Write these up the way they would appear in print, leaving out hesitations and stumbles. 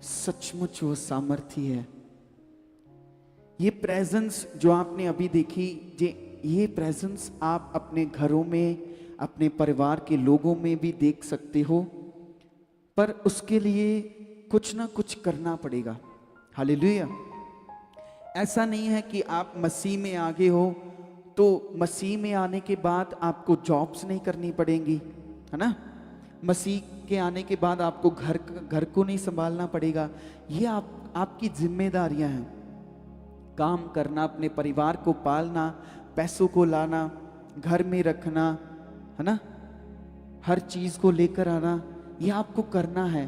सचमुच वो सामर्थ्य है। ये प्रेजेंस जो आपने अभी देखी, ये प्रेजेंस आप अपने घरों में, अपने परिवार के लोगों में भी देख सकते हो, पर उसके लिए कुछ ना कुछ करना पड़ेगा। हालेलुया। ऐसा नहीं है कि आप मसीह में आगे हो तो मसीह में आने के बाद आपको जॉब्स नहीं करनी पड़ेंगी, है ना। मसीह के आने के बाद आपको घर को नहीं संभालना पड़ेगा। ये आपकी जिम्मेदारियां हैं। काम करना, अपने परिवार को पालना, पैसों को लाना, घर में रखना, है ना, हर चीज को लेकर आना, ये आपको करना है।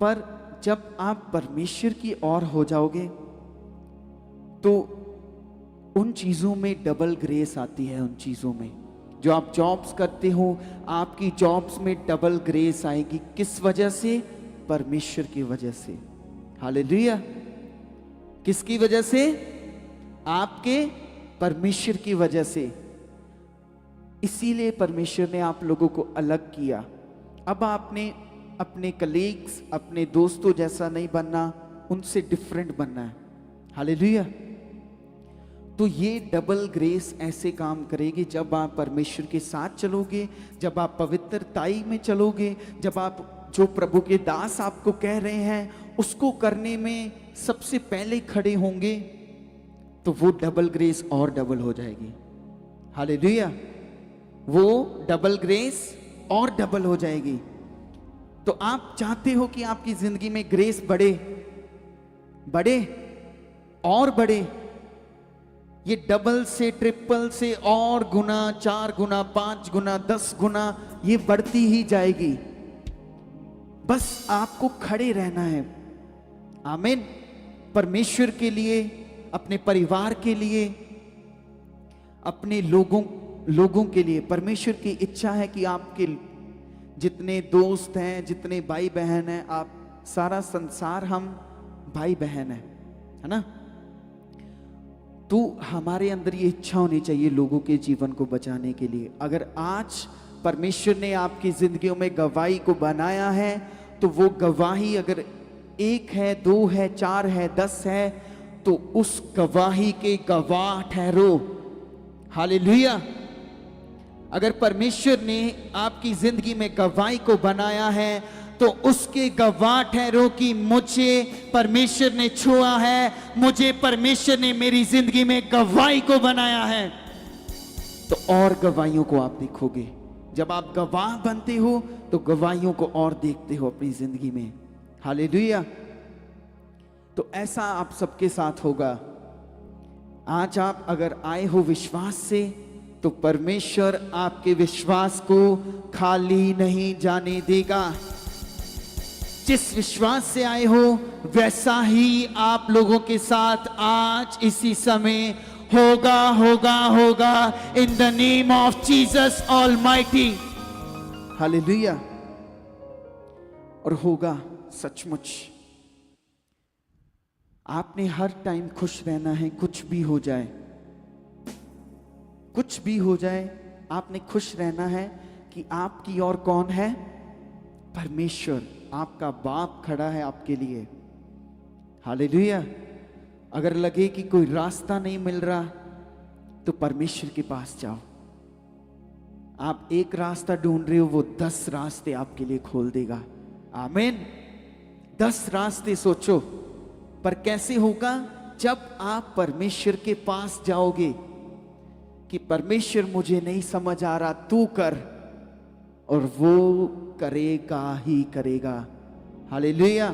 पर जब आप परमेश्वर की ओर हो जाओगे तो उन चीजों में डबल ग्रेस आती है। उन चीजों में जो आप जॉब्स करते हो, आपकी जॉब्स में डबल ग्रेस आएगी। किस वजह से? परमेश्वर की वजह से। हालेलुया। किसकी वजह से? आपके परमेश्वर की वजह से। इसीलिए परमेश्वर ने आप लोगों को अलग किया। अब आपने अपने कलीग्स, अपने दोस्तों जैसा नहीं बनना, उनसे डिफरेंट बनना है। हालेलुया। तो ये डबल ग्रेस ऐसे काम करेगी जब आप परमेश्वर के साथ चलोगे, जब आप पवित्रताई में चलोगे, जब आप जो प्रभु के दास आपको कह रहे हैं उसको करने में सबसे पहले खड़े होंगे, तो वो डबल ग्रेस और डबल हो जाएगी। हालेलुया। वो डबल ग्रेस और डबल हो जाएगी। तो आप चाहते हो कि आपकी जिंदगी में ग्रेस बढ़े, बढ़े और बढ़े। ये डबल से, ट्रिपल से और गुना, 4 गुना, 5 गुना, 10 गुना ये बढ़ती ही जाएगी। बस आपको खड़े रहना है। आमीन। परमेश्वर के लिए, अपने परिवार के लिए, अपने लोगों के लिए। परमेश्वर की इच्छा है कि आपके जितने दोस्त हैं, जितने भाई बहन हैं, आप सारा संसार हम भाई बहन है ना। तो हमारे अंदर ये इच्छा होनी चाहिए लोगों के जीवन को बचाने के लिए। अगर आज परमेश्वर ने आपकी जिंदगियों में गवाही को बनाया है, तो वो गवाही अगर 1 है, 2 है, 4 है, 10 है, तो उस गवाही के गवाह ठहरो। हालेलुया। अगर परमेश्वर ने आपकी जिंदगी में गवाही को बनाया है, तो उसके गवाह ठहरो कि मुझे परमेश्वर ने छुआ है, मुझे परमेश्वर ने मेरी जिंदगी में गवाही को बनाया है। तो और गवाहियों को आप देखोगे। जब आप गवाह बनते हो तो गवाहियों को और देखते हो अपनी जिंदगी में। हालेलुया। तो ऐसा आप सबके साथ होगा। आज आप अगर आए हो विश्वास से, तो परमेश्वर आपके विश्वास को खाली नहीं जाने देगा। जिस विश्वास से आए हो वैसा ही आप लोगों के साथ आज इसी समय होगा, होगा, होगा। इन the name of Jesus almighty. Hallelujah. और होगा सचमुच। आपने हर टाइम खुश रहना है, कुछ भी हो जाए, कुछ भी हो जाए, आपने खुश रहना है कि आपकी ओर कौन है? परमेश्वर, आपका बाप खड़ा है आपके लिए। हालेलुया। अगर लगे कि कोई रास्ता नहीं मिल रहा, तो परमेश्वर के पास जाओ। आप एक रास्ता ढूंढ रहे हो, वो 10 रास्ते आपके लिए खोल देगा। आमीन। 10 रास्ते सोचो। पर कैसे होगा? जब आप परमेश्वर के पास जाओगे कि परमेश्वर मुझे नहीं समझ आ रहा, तू कर, और वो करेगा ही करेगा। हालेलुया।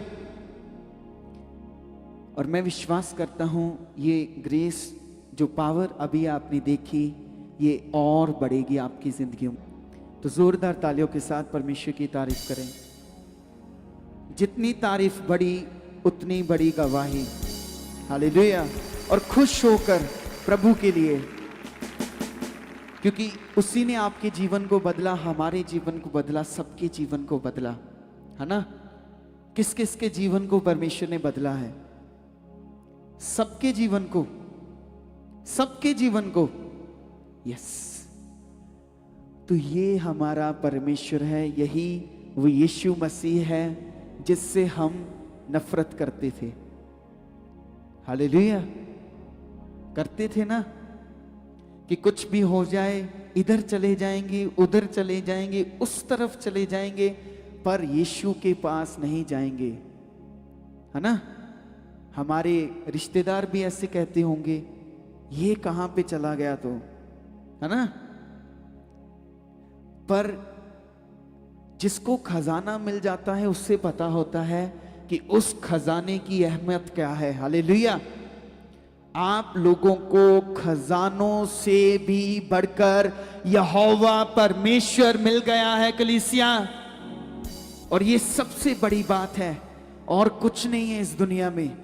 और मैं विश्वास करता हूं ये ग्रेस, जो पावर अभी आपने देखी, ये और बढ़ेगी आपकी जिंदगी में। तो जोरदार तालियों के साथ परमेश्वर की तारीफ करें। जितनी तारीफ बढ़ी उतनी बड़ी गवाही। हालेलुया। और खुश होकर प्रभु के लिए, क्योंकि उसी ने आपके जीवन को बदला, हमारे जीवन को बदला, सबके जीवन को बदला, है ना। किस किस के जीवन को परमेश्वर ने बदला है? सबके जीवन को, सबके जीवन को। यस। तो ये हमारा परमेश्वर है, यही वो यीशु मसीह है जिससे हम नफरत करते थे। हालेलुया, करते थे ना, कि कुछ भी हो जाए, इधर चले जाएंगे, उधर चले जाएंगे, उस तरफ चले जाएंगे, पर यीशु के पास नहीं जाएंगे, है ना। हमारे रिश्तेदार भी ऐसे कहते होंगे, ये कहां पे चला गया, तो है ना। पर जिसको खजाना मिल जाता है उससे पता होता है कि उस खजाने की अहमियत क्या है। हालेलुया। आप लोगों को खजानों से भी बढ़कर यहोवा परमेश्वर मिल गया है कलीसिया, और ये सबसे बड़ी बात है। और कुछ नहीं है इस दुनिया में,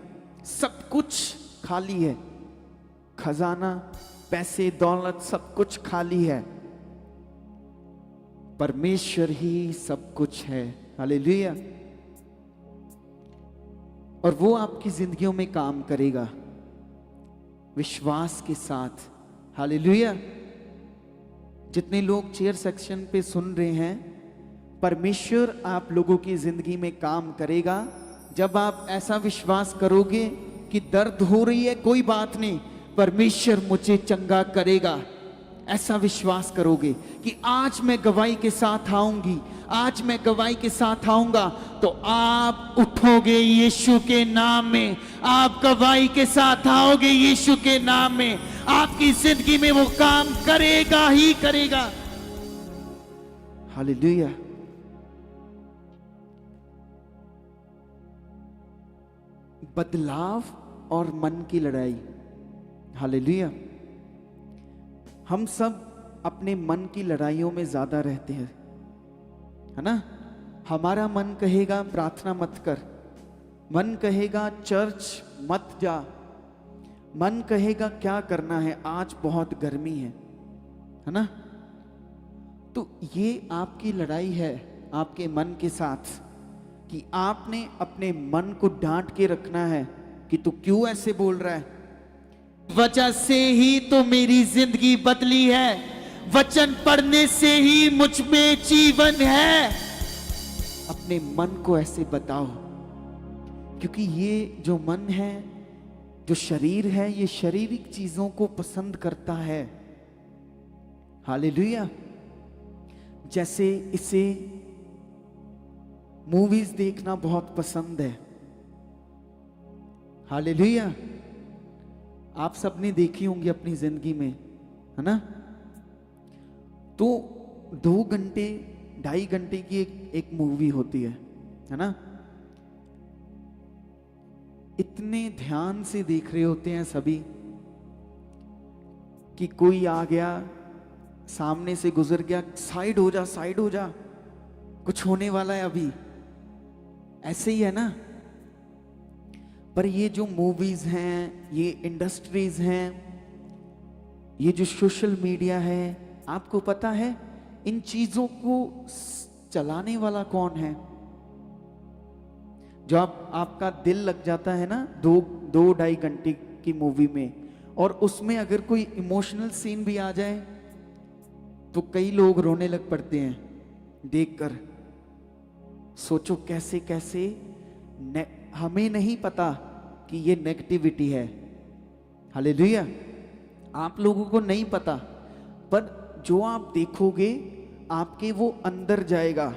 सब कुछ खाली है। खजाना, पैसे, दौलत, सब कुछ खाली है, परमेश्वर ही सब कुछ है। हालेलुया। और वो आपकी जिंदगियों में काम करेगा विश्वास के साथ। हालेलुया। जितने लोग चेयर सेक्शन पे सुन रहे हैं, परमेश्वर आप लोगों की जिंदगी में काम करेगा जब आप ऐसा विश्वास करोगे कि दर्द हो रही है, कोई बात नहीं, परमेश्वर मुझे चंगा करेगा। ऐसा विश्वास करोगे कि आज मैं गवाही के साथ आऊंगी, आज मैं गवाही के साथ आऊंगा, तो आप उठोगे यीशु के नाम में, आप गवाही के साथ आओगे यीशु के नाम में। आपकी जिंदगी में वो काम करेगा ही करेगा। हालेलुया। बदलाव और मन की लड़ाई। हालेलुया। हम सब अपने मन की लड़ाइयों में ज्यादा रहते हैं, है ना। हमारा मन कहेगा प्रार्थना मत कर, मन कहेगा चर्च मत जा, मन कहेगा क्या करना है, आज बहुत गर्मी है ना। तो ये आपकी लड़ाई है आपके मन के साथ, कि आपने अपने मन को डांट के रखना है कि तू क्यों ऐसे बोल रहा है। वजह से ही तो मेरी जिंदगी बदली है, वचन पढ़ने से ही मुझ में जीवन है। अपने मन को ऐसे बताओ, क्योंकि ये जो मन है, जो शरीर है, ये शारीरिक चीजों को पसंद करता है। हालेलुया। जैसे इसे मूवीज देखना बहुत पसंद है। हालेलुया। आप सबने देखी होंगी अपनी जिंदगी में, है ना। तो 2 घंटे 2.5 घंटे की एक मूवी होती है ना। इतने ध्यान से देख रहे होते हैं सभी कि कोई आ गया, सामने से गुजर गया, साइड हो जा, साइड हो जा, कुछ होने वाला है अभी, ऐसे ही है ना। पर ये जो मूवीज हैं, ये इंडस्ट्रीज हैं, ये जो सोशल मीडिया है, आपको पता है इन चीजों को चलाने वाला कौन है? जो आपका दिल लग जाता है ना 2-2.5 घंटे की मूवी में, और उसमें अगर कोई इमोशनल सीन भी आ जाए तो कई लोग रोने लग पड़ते हैं देखकर। सोचो कैसे कैसे हमें नहीं पता कि ये नेगेटिविटी है। हालेलुया। आप लोगों को नहीं पता, पर जो आप देखोगे आपके वो अंदर जाएगा,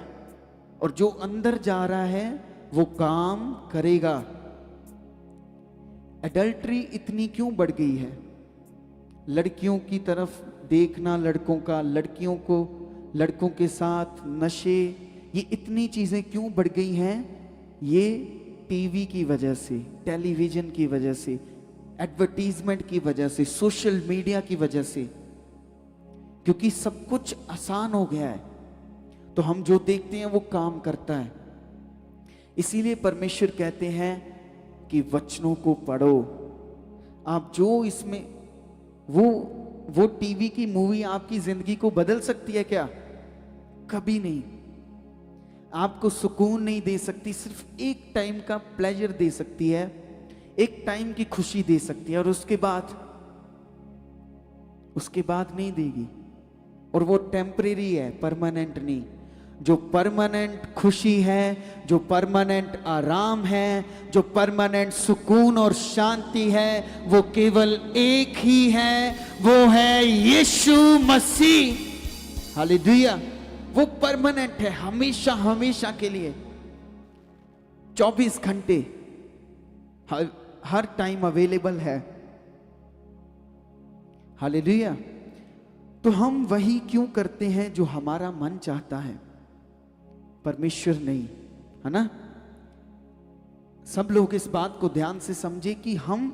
और जो अंदर जा रहा है वो काम करेगा। एडल्ट्री इतनी क्यों बढ़ गई है? लड़कियों की तरफ देखना लड़कों का, लड़कियों को लड़कों के साथ नशे, ये इतनी चीजें क्यों बढ़ गई हैं? ये टीवी की वजह से, टेलीविजन की वजह से, एडवर्टीजमेंट की वजह से, सोशल मीडिया की वजह से, क्योंकि सब कुछ आसान हो गया है, तो हम जो देखते हैं वो काम करता है। इसीलिए परमेश्वर कहते हैं कि वचनों को पढ़ो। आप जो इसमें वो टीवी की मूवी आपकी जिंदगी को बदल सकती है क्या? कभी नहीं। आपको सुकून नहीं दे सकती, सिर्फ एक टाइम का प्लेजर दे सकती है, एक टाइम की खुशी दे सकती है, और उसके बाद नहीं देगी। और वो टेम्परेरी है, परमानेंट नहीं। जो परमानेंट खुशी है, जो परमानेंट आराम है, जो परमानेंट सुकून और शांति है, वो केवल एक ही है, वो है यीशु मसीह। हालेलुया। वो परमानेंट है, हमेशा हमेशा के लिए, 24 घंटे, हर टाइम अवेलेबल है। हालेलुया। तो हम वही क्यों करते हैं जो हमारा मन चाहता है, परमेश्वर नहीं, है ना। सब लोग इस बात को ध्यान से समझे कि हम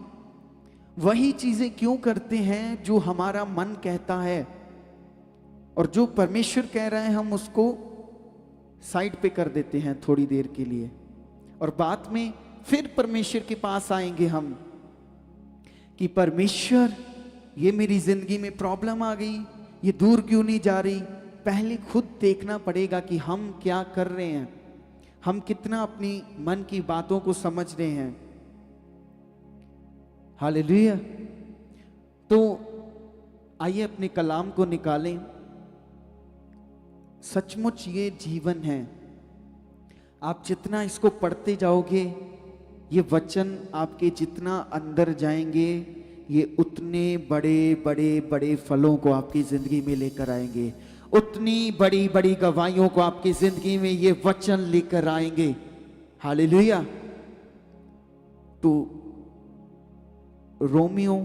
वही चीजें क्यों करते हैं जो हमारा मन कहता है, और जो परमेश्वर कह रहा है हम उसको साइड पे कर देते हैं थोड़ी देर के लिए, और बाद में फिर परमेश्वर के पास आएंगे हम कि परमेश्वर, ये मेरी जिंदगी में प्रॉब्लम आ गई, ये दूर क्यों नहीं जा रही। पहले खुद देखना पड़ेगा कि हम क्या कर रहे हैं, हम कितना अपनी मन की बातों को समझ रहे हैं। हालेलुया। तो आइए अपने कलाम को निकालें। सचमुच ये जीवन है, आप जितना इसको पढ़ते जाओगे, ये वचन आपके जितना अंदर जाएंगे, ये उतने बड़े बड़े बड़े फलों को आपकी जिंदगी में लेकर आएंगे, उतनी बड़ी बड़ी गवाहियों को आपकी जिंदगी में ये वचन लेकर आएंगे। हालेलुया। तो रोमियो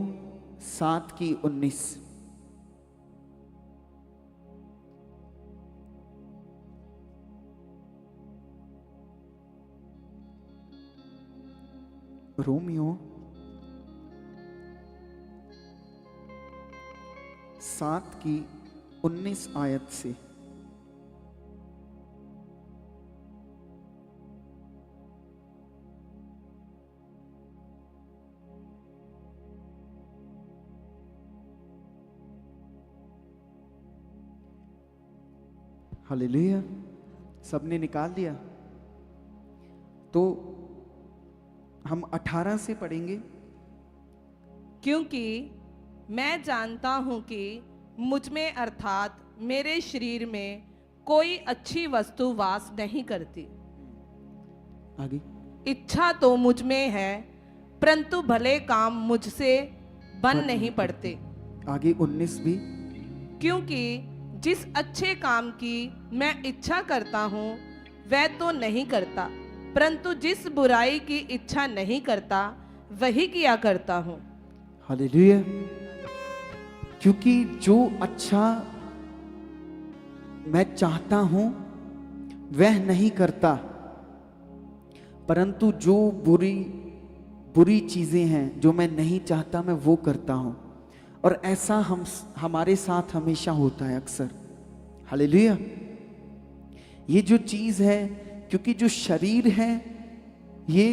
7:19, रोमियो 7:19 आयत से, हालेलुया। सबने निकाल दिया? तो हम 18 से पढ़ेंगे। क्योंकि मैं जानता हूं कि मुझ में अर्थात मेरे शरीर में कोई अच्छी वस्तु वास नहीं करती। आगे। इच्छा तो मुझ में है, परंतु भले काम मुझसे बन नहीं पड़ते। आगे 19 भी। क्योंकि जिस अच्छे काम की मैं इच्छा करता हूँ वह तो नहीं करता, परंतु जिस बुराई की इच्छा नहीं करता वही किया करता हूँ। हालेलुया। क्योंकि जो अच्छा मैं चाहता हूं वह नहीं करता, परंतु जो बुरी चीजें हैं जो मैं नहीं चाहता मैं वो करता हूं। और ऐसा हमारे साथ हमेशा होता है अक्सर। हालेलुया। ये जो चीज है, क्योंकि जो शरीर है ये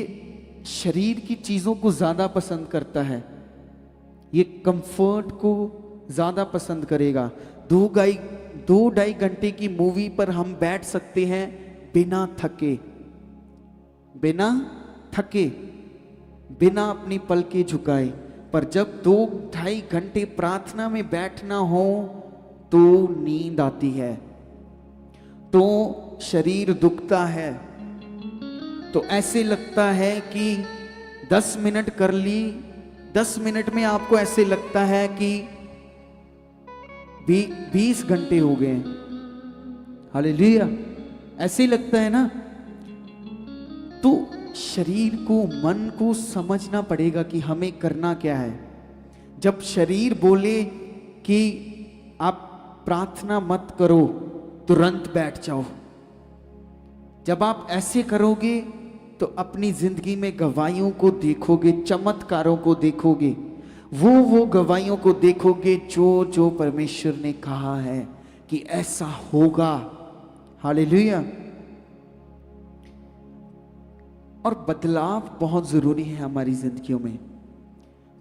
शरीर की चीजों को ज्यादा पसंद करता है, ये कंफर्ट को ज्यादा पसंद करेगा। 2-2.5 घंटे की मूवी पर हम बैठ सकते हैं बिना थके, बिना अपनी पलकें झुकाए, पर जब 2-2.5 घंटे प्रार्थना में बैठना हो तो नींद आती है, तो शरीर दुखता है, तो ऐसे लगता है कि 10 मिनट कर ली, 10 मिनट में आपको ऐसे लगता है कि 20 घंटे हो गए। हालेलुया। ऐसे लगता है ना। तो शरीर को, मन को समझना पड़ेगा कि हमें करना क्या है। जब शरीर बोले कि आप प्रार्थना मत करो, तुरंत बैठ जाओ। जब आप ऐसे करोगे तो अपनी जिंदगी में गवाहियों को देखोगे, चमत्कारों को देखोगे, वो गवाहियों को देखोगे जो परमेश्वर ने कहा है कि ऐसा होगा। हालेलुया। और बदलाव बहुत जरूरी है हमारी जिंदगियों में।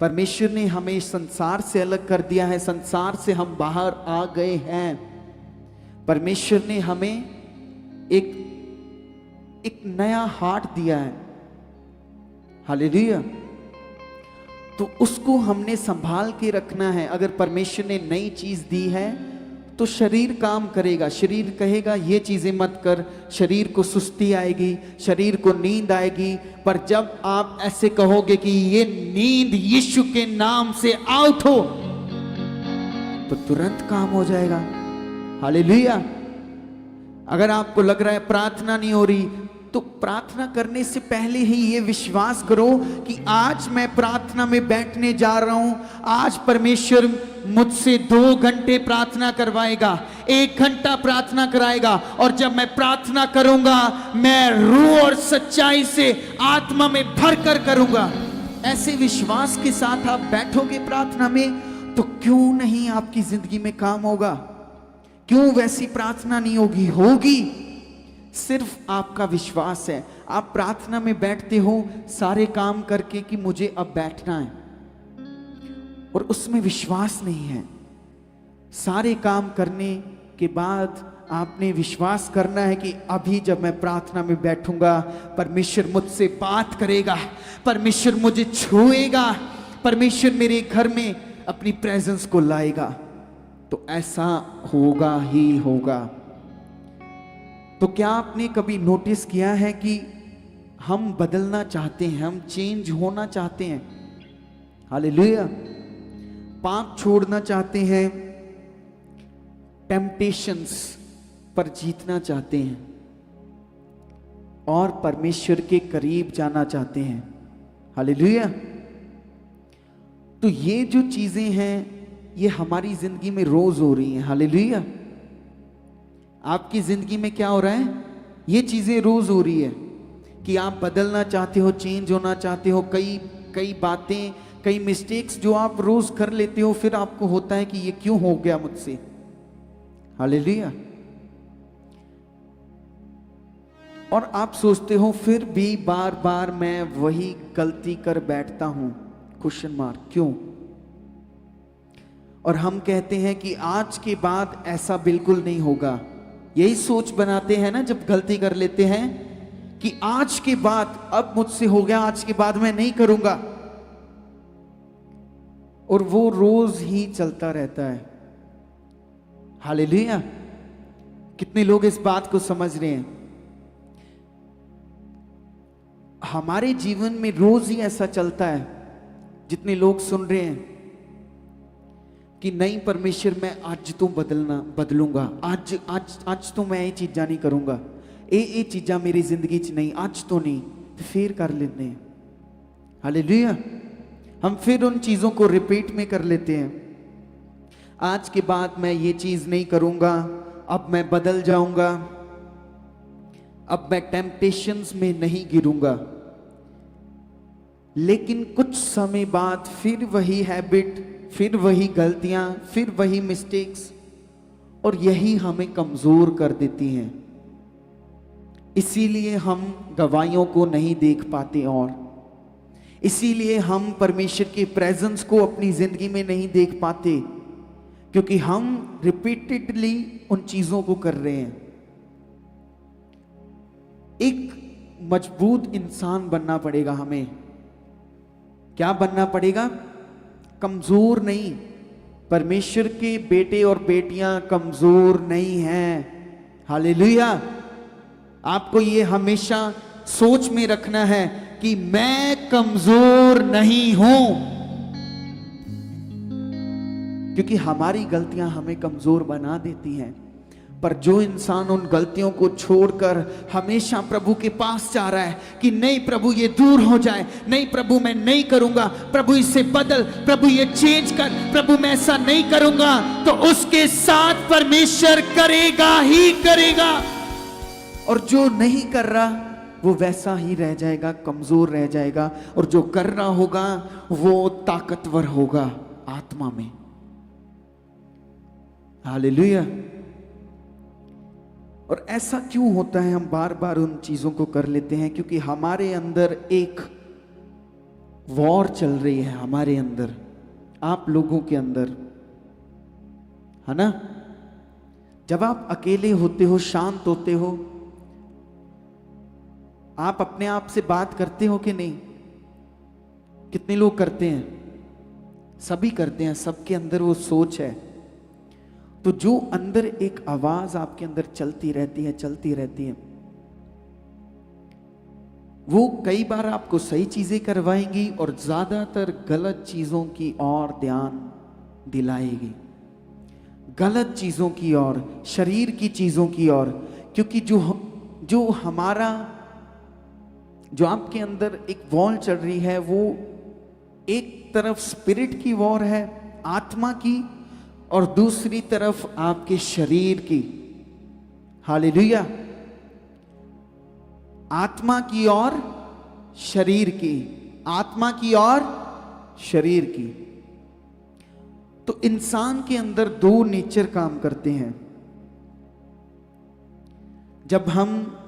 परमेश्वर ने हमें संसार से अलग कर दिया है, संसार से हम बाहर आ गए हैं। परमेश्वर ने हमें एक नया हार्ट दिया है। हालेलुया। तो उसको हमने संभाल के रखना है। अगर परमेश्वर ने नई चीज दी है तो तो शरीर काम करेगा, शरीर कहेगा ये चीजें मत कर, शरीर को सुस्ती आएगी, शरीर को नींद आएगी। पर जब आप ऐसे कहोगे कि ये नींद यीशु के नाम से आउट हो, तो तुरंत काम हो जाएगा। हालेलुया। अगर आपको लग रहा है प्रार्थना नहीं हो रही, तो प्रार्थना करने से पहले ही ये विश्वास करो कि आज मैं प्रार्थना में बैठने जा रहा हूं, आज परमेश्वर मुझसे 2 घंटे प्रार्थना करवाएगा, 1 घंटा प्रार्थना कराएगा, और जब मैं प्रार्थना करूंगा मैं रूह और सच्चाई से आत्मा में भर कर करूंगा। ऐसे विश्वास के साथ आप बैठोगे प्रार्थना में, तो क्यों नहीं आपकी जिंदगी में काम होगा? क्यों वैसी प्रार्थना नहीं होगी? होगी। सिर्फ आपका विश्वास है। आप प्रार्थना में बैठते हो सारे काम करके कि मुझे अब बैठना है, और उसमें विश्वास नहीं है। सारे काम करने के बाद आपने विश्वास करना है कि अभी जब मैं प्रार्थना में बैठूंगा परमेश्वर मुझसे बात करेगा, परमेश्वर मुझे छुएगा, परमेश्वर मेरे घर में अपनी प्रेजेंस को लाएगा। तो ऐसा होगा ही होगा। तो क्या आपने कभी नोटिस किया है कि हम बदलना चाहते हैं, हम चेंज होना चाहते हैं, हालेलुया, पाप छोड़ना चाहते हैं, टेम्पटेशंस पर जीतना चाहते हैं, और परमेश्वर के करीब जाना चाहते हैं, हालेलुया। तो ये जो चीजें हैं ये हमारी जिंदगी में रोज हो रही हैं, हालेलुया। आपकी जिंदगी में क्या हो रहा है? ये चीजें रोज हो रही है कि आप बदलना चाहते हो, चेंज होना चाहते हो। कई बातें, कई मिस्टेक्स जो आप रोज कर लेते हो, फिर आपको होता है कि ये क्यों हो गया मुझसे, हालेलुया। और आप सोचते हो फिर भी बार बार मैं वही गलती कर बैठता हूं, क्वेश्चन मार्क, क्यों? और हम कहते हैं कि आज के बाद ऐसा बिल्कुल नहीं होगा। यही सोच बनाते हैं ना जब गलती कर लेते हैं कि आज के बाद अब मुझसे हो गया, आज के बाद मैं नहीं करूंगा, और वो रोज ही चलता रहता है, हालेलुया। कितने लोग इस बात को समझ रहे हैं? हमारे जीवन में रोज ही ऐसा चलता है। जितने लोग सुन रहे हैं कि नहीं परमेश्वर मैं आज तो बदलूंगा, आज तो मैं ये चीज़ां नहीं करूंगा, ये चीज़ां मेरी जिंदगी च नहीं, आज तो नहीं, फिर कर लेते हैं, हालेलुया। हम फिर उन चीज़ों को रिपीट में कर लेते हैं। आज के बाद मैं ये चीज़ नहीं करूंगा, अब मैं बदल जाऊंगा, अब मैं टेम्पटेशंस में नहीं गिरूंगा। लेकिन कुछ समय बाद फिर वही हैबिट, फिर वही गलतियां, फिर वही मिस्टेक्स, और यही हमें कमजोर कर देती हैं। इसीलिए हम गवाहियों को नहीं देख पाते, और इसीलिए हम परमेश्वर की प्रेजेंस को अपनी जिंदगी में नहीं देख पाते, क्योंकि हम रिपीटेडली उन चीजों को कर रहे हैं। एक मजबूत इंसान बनना पड़ेगा हमें। क्या बनना पड़ेगा? कमजोर नहीं। परमेश्वर के बेटे और बेटियां कमजोर नहीं हैं, हालेलुया। आपको ये हमेशा सोच में रखना है कि मैं कमजोर नहीं हूं, क्योंकि हमारी गलतियां हमें कमजोर बना देती हैं। पर जो इंसान उन गलतियों को छोड़कर हमेशा प्रभु के पास जा रहा है कि नहीं प्रभु ये दूर हो जाए, नहीं प्रभु मैं नहीं करूंगा, प्रभु इसे बदल, प्रभु ये चेंज कर, प्रभु मैं ऐसा नहीं करूंगा, तो उसके साथ परमेश्वर करेगा ही करेगा। और जो नहीं कर रहा वो वैसा ही रह जाएगा, कमजोर रह जाएगा, और जो कर रहा होगा वो ताकतवर होगा आत्मा में, हालेलुया। और ऐसा क्यों होता है? हम बार बार उन चीजों को कर लेते हैं क्योंकि हमारे अंदर एक वॉर चल रही है, हमारे अंदर, आप लोगों के अंदर, है ना। जब आप अकेले होते हो, शांत होते हो, आप अपने आप से बात करते हो कि नहीं? कितने लोग करते हैं? सभी करते हैं, सबके अंदर वो सोच है। तो जो अंदर एक आवाज आपके अंदर चलती रहती है, वो कई बार आपको सही चीजें करवाएंगी और ज्यादातर गलत चीजों की ओर ध्यान दिलाएगी, गलत चीजों की ओर, शरीर की चीजों की ओर। क्योंकि जो हमारा, जो आपके अंदर एक वॉर चल रही है, वो एक तरफ स्पिरिट की वॉर है, आत्मा की, और दूसरी तरफ आपके शरीर की। हालेलुया। आत्मा की और शरीर की, आत्मा की और शरीर की। तो इंसान के अंदर दो नेचर काम करते हैं। जब हम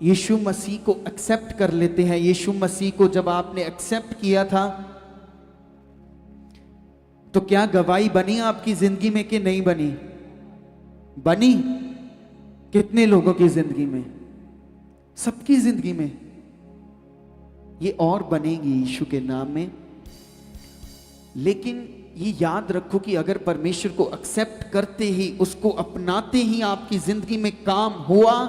यीशु मसीह को एक्सेप्ट कर लेते हैं, यीशु मसीह को जब आपने एक्सेप्ट किया था, तो क्या गवाही बनी आपकी जिंदगी में कि नहीं बनी? बनी। कितने लोगों की जिंदगी में? सबकी जिंदगी में। ये और बनेगी यीशु के नाम में। लेकिन ये याद रखो कि अगर परमेश्वर को एक्सेप्ट करते ही, उसको अपनाते ही आपकी जिंदगी में काम हुआ,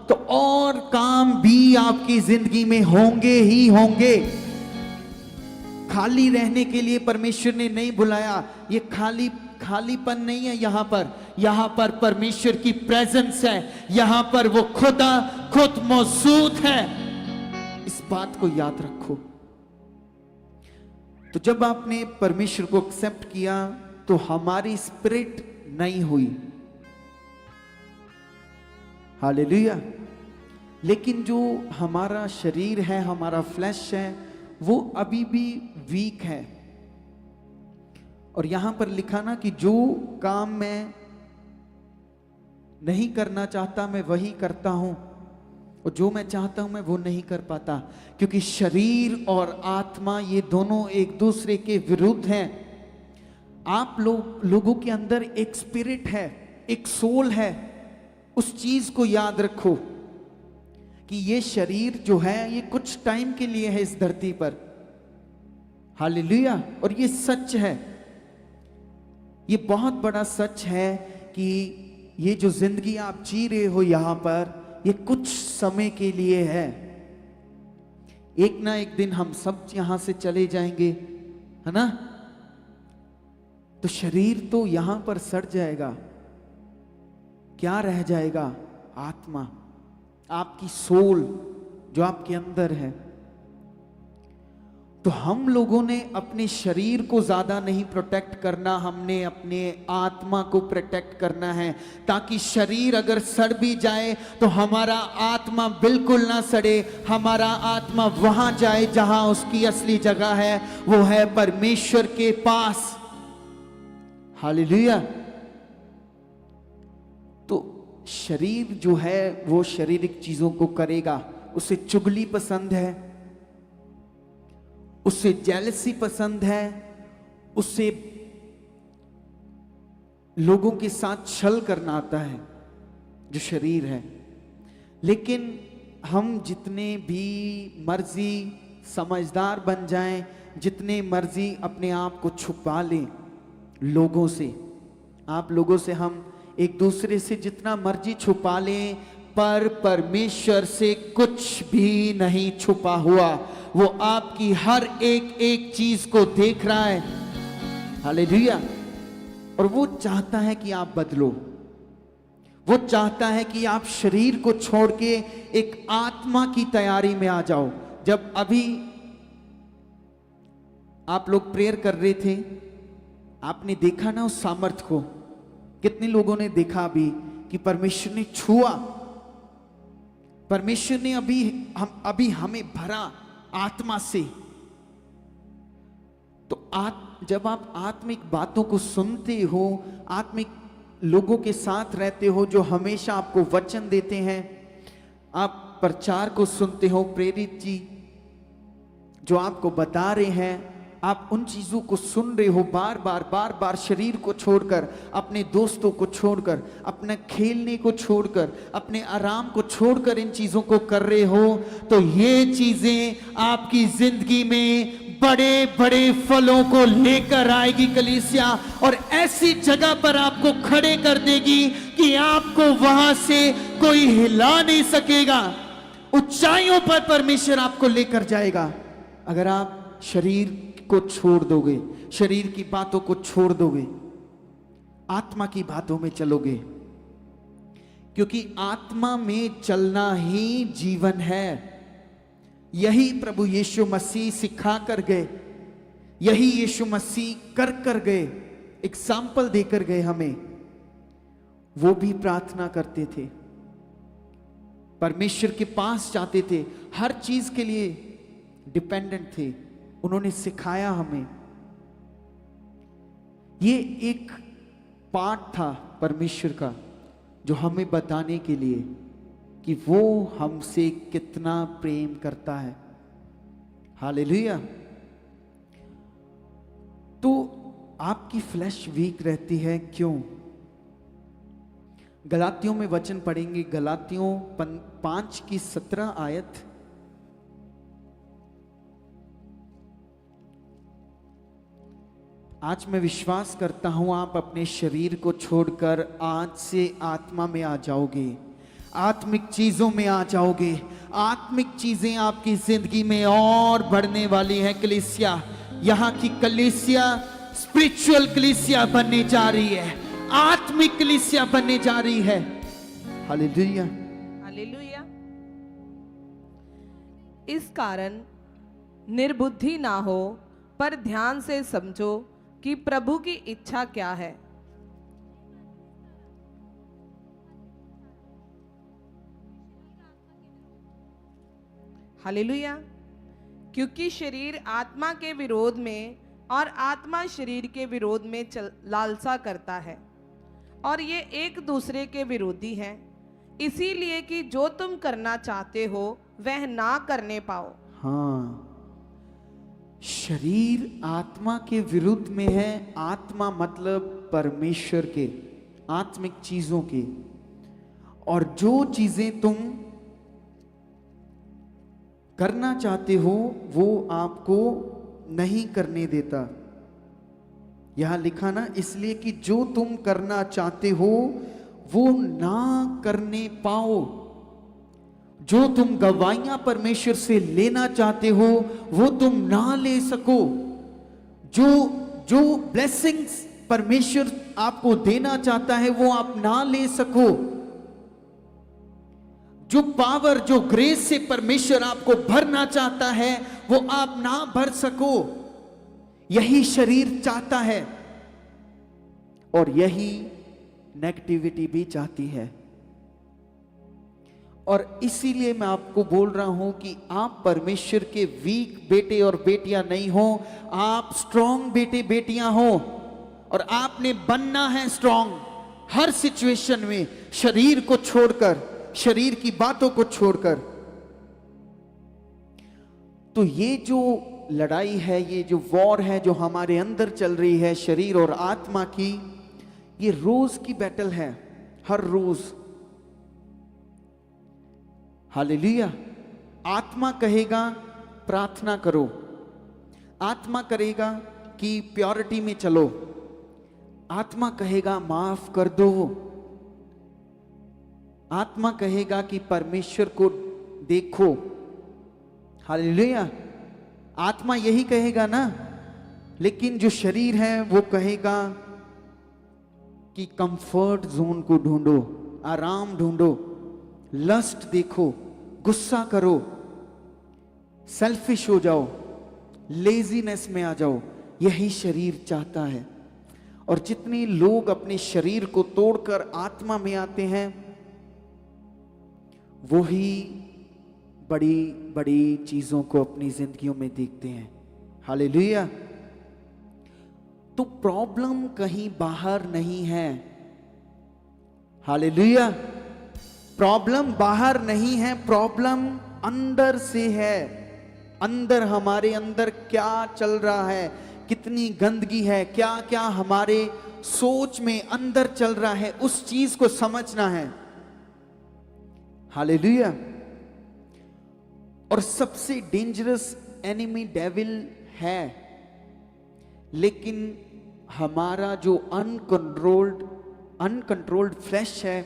तो और काम भी आपकी जिंदगी में होंगे ही होंगे। खाली रहने के लिए परमेश्वर ने नहीं बुलाया। ये खालीपन नहीं है। यहां पर परमेश्वर की प्रेजेंस है। यहां पर वो खुद मौजूद है। इस बात को याद रखो। तो जब आपने परमेश्वर को एक्सेप्ट किया, तो हमारी स्पिरिट नई हुई। हालेलुया। लेकिन जो हमारा शरीर है, हमारा फ्लैश है, वो अभी भी वीक है। और यहां पर लिखा ना कि जो काम मैं नहीं करना चाहता मैं वही करता हूं, और जो मैं चाहता हूं मैं वो नहीं कर पाता। क्योंकि शरीर और आत्मा ये दोनों एक दूसरे के विरुद्ध हैं। आप लोगों के अंदर एक स्पिरिट है, एक सोल है। उस चीज को याद रखो कि ये शरीर जो है ये कुछ टाइम के लिए है इस धरती पर। हालेलुया। और ये सच है, ये बहुत बड़ा सच है कि ये जो जिंदगी आप जी रहे हो यहां पर, ये कुछ समय के लिए है। एक ना एक दिन हम सब यहां से चले जाएंगे, है ना? तो शरीर तो यहां पर सड़ जाएगा। क्या रह जाएगा? आत्मा, आपकी सोल जो आपके अंदर है। तो हम लोगों ने अपने शरीर को ज्यादा नहीं प्रोटेक्ट करना, हमने अपने आत्मा को प्रोटेक्ट करना है, ताकि शरीर अगर सड़ भी जाए तो हमारा आत्मा बिल्कुल ना सड़े। हमारा आत्मा वहां जाए जहां उसकी असली जगह है, वो है परमेश्वर के पास। हालेलुया। तो शरीर जो है वो शारीरिक चीजों को करेगा। उसे चुगली पसंद है, उसे जेलसी पसंद है, उसे लोगों के साथ छल करना आता है, जो शरीर है। लेकिन हम जितने भी मर्जी समझदार बन जाएं, जितने मर्जी अपने आप को छुपा लें लोगों से, आप लोगों से हम एक दूसरे से जितना मर्जी छुपा लें, पर परमेश्वर से कुछ भी नहीं छुपा हुआ। वो आपकी हर एक चीज को देख रहा है। हालेलुया। और वो चाहता है कि आप बदलो। वो चाहता है कि आप शरीर को छोड़ के एक आत्मा की तैयारी में आ जाओ। जब अभी आप लोग प्रेयर कर रहे थे, आपने देखा ना उस सामर्थ को? कितने लोगों ने देखा अभी कि परमेश्वर ने छुआ, परमेश्वर ने अभी हमें भरा आत्मा से। तो जब आप आत्मिक बातों को सुनते हो, आत्मिक लोगों के साथ रहते हो जो हमेशा आपको वचन देते हैं, आप प्रचार को सुनते हो, प्रेरित जी जो आपको बता रहे हैं, आप उन चीजों को सुन रहे हो बार बार शरीर को छोड़कर, अपने दोस्तों को छोड़कर, अपने खेलने को छोड़कर, अपने आराम को छोड़कर इन चीजों को कर रहे हो, तो ये चीजें आपकी जिंदगी में बड़े बड़े फलों को लेकर आएगी कलीसिया, और ऐसी जगह पर आपको खड़े कर देगी कि आपको वहां से कोई हिला नहीं सकेगा। ऊंचाइयों पर परमेश्वर आपको लेकर जाएगा अगर आप शरीर को छोड़ दोगे, शरीर की बातों को छोड़ दोगे, आत्मा की बातों में चलोगे, क्योंकि आत्मा में चलना ही जीवन है। यही प्रभु यीशु मसीह सिखा कर गए, यही यीशु मसीह कर गए, एग्जाम्पल देकर गए हमें। वो भी प्रार्थना करते थे, परमेश्वर के पास जाते थे, हर चीज के लिए डिपेंडेंट थे। उन्होंने सिखाया हमें। ये एक पाठ था परमेश्वर का, जो हमें बताने के लिए कि वो हमसे कितना प्रेम करता है। हालेलुया। तो आपकी फ्लैश वीक रहती है, क्यों? गलातियों में वचन पढ़ेंगे, गलातियों 5:17 आयत। आज मैं विश्वास करता हूं आप अपने शरीर को छोड़कर आज से आत्मा में आ जाओगे, आत्मिक चीजों में आ जाओगे। आत्मिक चीजें आपकी जिंदगी में और बढ़ने वाली है। कलीसिया, यहां की कलीसिया स्पिरिचुअल कलीसिया बनने जा रही है, आत्मिक कलीसिया बनने जा रही है। Hallelujah, hallelujah. इस कारण निर्बुद्धि ना हो, पर ध्यान से समझो कि प्रभु की इच्छा क्या है। हालेलुया। क्योंकि शरीर आत्मा के विरोध में और आत्मा शरीर के विरोध में लालसा करता है, और ये एक दूसरे के विरोधी हैं, इसीलिए कि जो तुम करना चाहते हो वह ना करने पाओ। हाँ, शरीर आत्मा के विरुद्ध में है। आत्मा मतलब परमेश्वर के, आत्मिक चीजों के, और जो चीजें तुम करना चाहते हो वो आपको नहीं करने देता। यहां लिखा ना, इसलिए कि जो तुम करना चाहते हो वो ना करने पाओ। जो तुम गवाहियां परमेश्वर से लेना चाहते हो वो तुम ना ले सको। जो ब्लेसिंग्स परमेश्वर आपको देना चाहता है वो आप ना ले सको। जो पावर, जो ग्रेस से परमेश्वर आपको भरना चाहता है वो आप ना भर सको। यही शरीर चाहता है, और यही नेगेटिविटी भी चाहती है। और इसीलिए मैं आपको बोल रहा हूं कि आप परमेश्वर के वीक बेटे और बेटियां नहीं हो, आप स्ट्रांग बेटे बेटियां हो, और आपने बनना है स्ट्रांग हर सिचुएशन में, शरीर को छोड़कर, शरीर की बातों को छोड़कर। तो ये जो लड़ाई है, ये जो वॉर है जो हमारे अंदर चल रही है शरीर और आत्मा की, ये रोज की बैटल है, हर रोज। हालेलुया। आत्मा कहेगा प्रार्थना करो, आत्मा करेगा कि प्योरिटी में चलो, आत्मा कहेगा माफ कर दो, आत्मा कहेगा कि परमेश्वर को देखो। हालेलुया। आत्मा यही कहेगा ना, लेकिन जो शरीर है वो कहेगा कि कंफर्ट जोन को ढूंढो, आराम ढूंढो, लस्ट देखो, गुस्सा करो, सेल्फिश हो जाओ, लेजीनेस में आ जाओ। यही शरीर चाहता है। और जितने लोग अपने शरीर को तोड़कर आत्मा में आते हैं वो ही बड़ी बड़ी चीजों को अपनी जिंदगियों में देखते हैं। हालेलुया। तो प्रॉब्लम कहीं बाहर नहीं है। हालेलुया। प्रॉब्लम बाहर नहीं है, प्रॉब्लम अंदर से है। अंदर, हमारे अंदर क्या चल रहा है, कितनी गंदगी है, क्या क्या हमारे सोच में अंदर चल रहा है, उस चीज को समझना है। हालेलुया। और सबसे डेंजरस एनिमी डेविल है, लेकिन हमारा जो अनकंट्रोल्ड फ्लैश है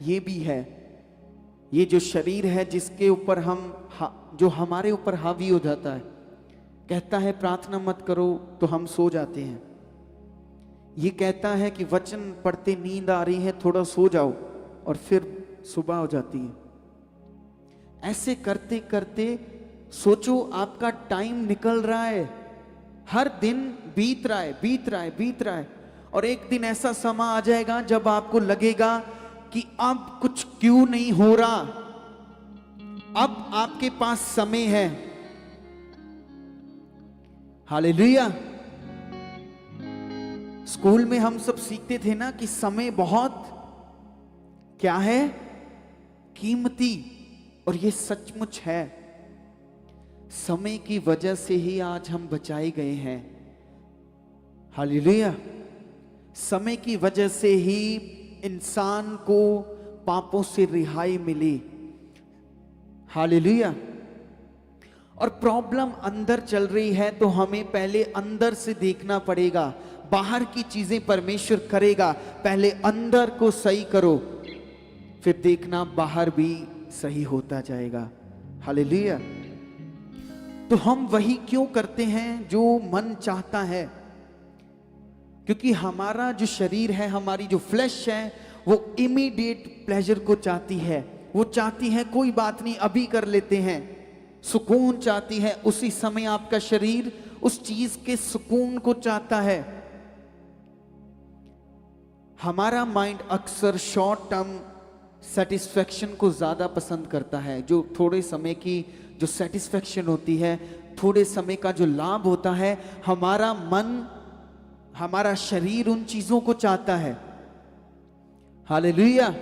ये भी है। ये जो शरीर है जिसके ऊपर जो हमारे ऊपर हावी हो जाता है, कहता है प्रार्थना मत करो तो हम सो जाते हैं। ये कहता है कि वचन पढ़ते नींद आ रही है, थोड़ा सो जाओ, और फिर सुबह हो जाती है। ऐसे करते करते सोचो आपका टाइम निकल रहा है, हर दिन बीत रहा है, और एक दिन ऐसा समय आ जाएगा जब आपको लगेगा कि अब कुछ क्यों नहीं हो रहा, अब आपके पास समय है। हालेलुया। स्कूल में हम सब सीखते थे ना कि समय बहुत क्या है, कीमती, और ये सचमुच है। समय की वजह से ही आज हम बचाए गए हैं। हालेलुया। समय की वजह से ही इंसान को पापों से रिहाई मिली। हालेलुया। और प्रॉब्लम अंदर चल रही है तो हमें पहले अंदर से देखना पड़ेगा। बाहर की चीजें परमेश्वर करेगा, पहले अंदर को सही करो, फिर देखना बाहर भी सही होता जाएगा। हालेलुया। तो हम वही क्यों करते हैं जो मन चाहता है? क्योंकि हमारा जो शरीर है, हमारी जो फ्लैश है, वो इमीडिएट प्लेजर को चाहती है। वो चाहती है कोई बात नहीं, अभी कर लेते हैं। सुकून चाहती है, उसी समय आपका शरीर उस चीज के सुकून को चाहता है। हमारा माइंड अक्सर शॉर्ट टर्म सेटिस्फेक्शन को ज्यादा पसंद करता है। जो थोड़े समय की जो सेटिस्फेक्शन होती है, थोड़े समय का जो लाभ होता है, हमारा मन, हमारा शरीर उन चीजों को चाहता है। हालेलुया।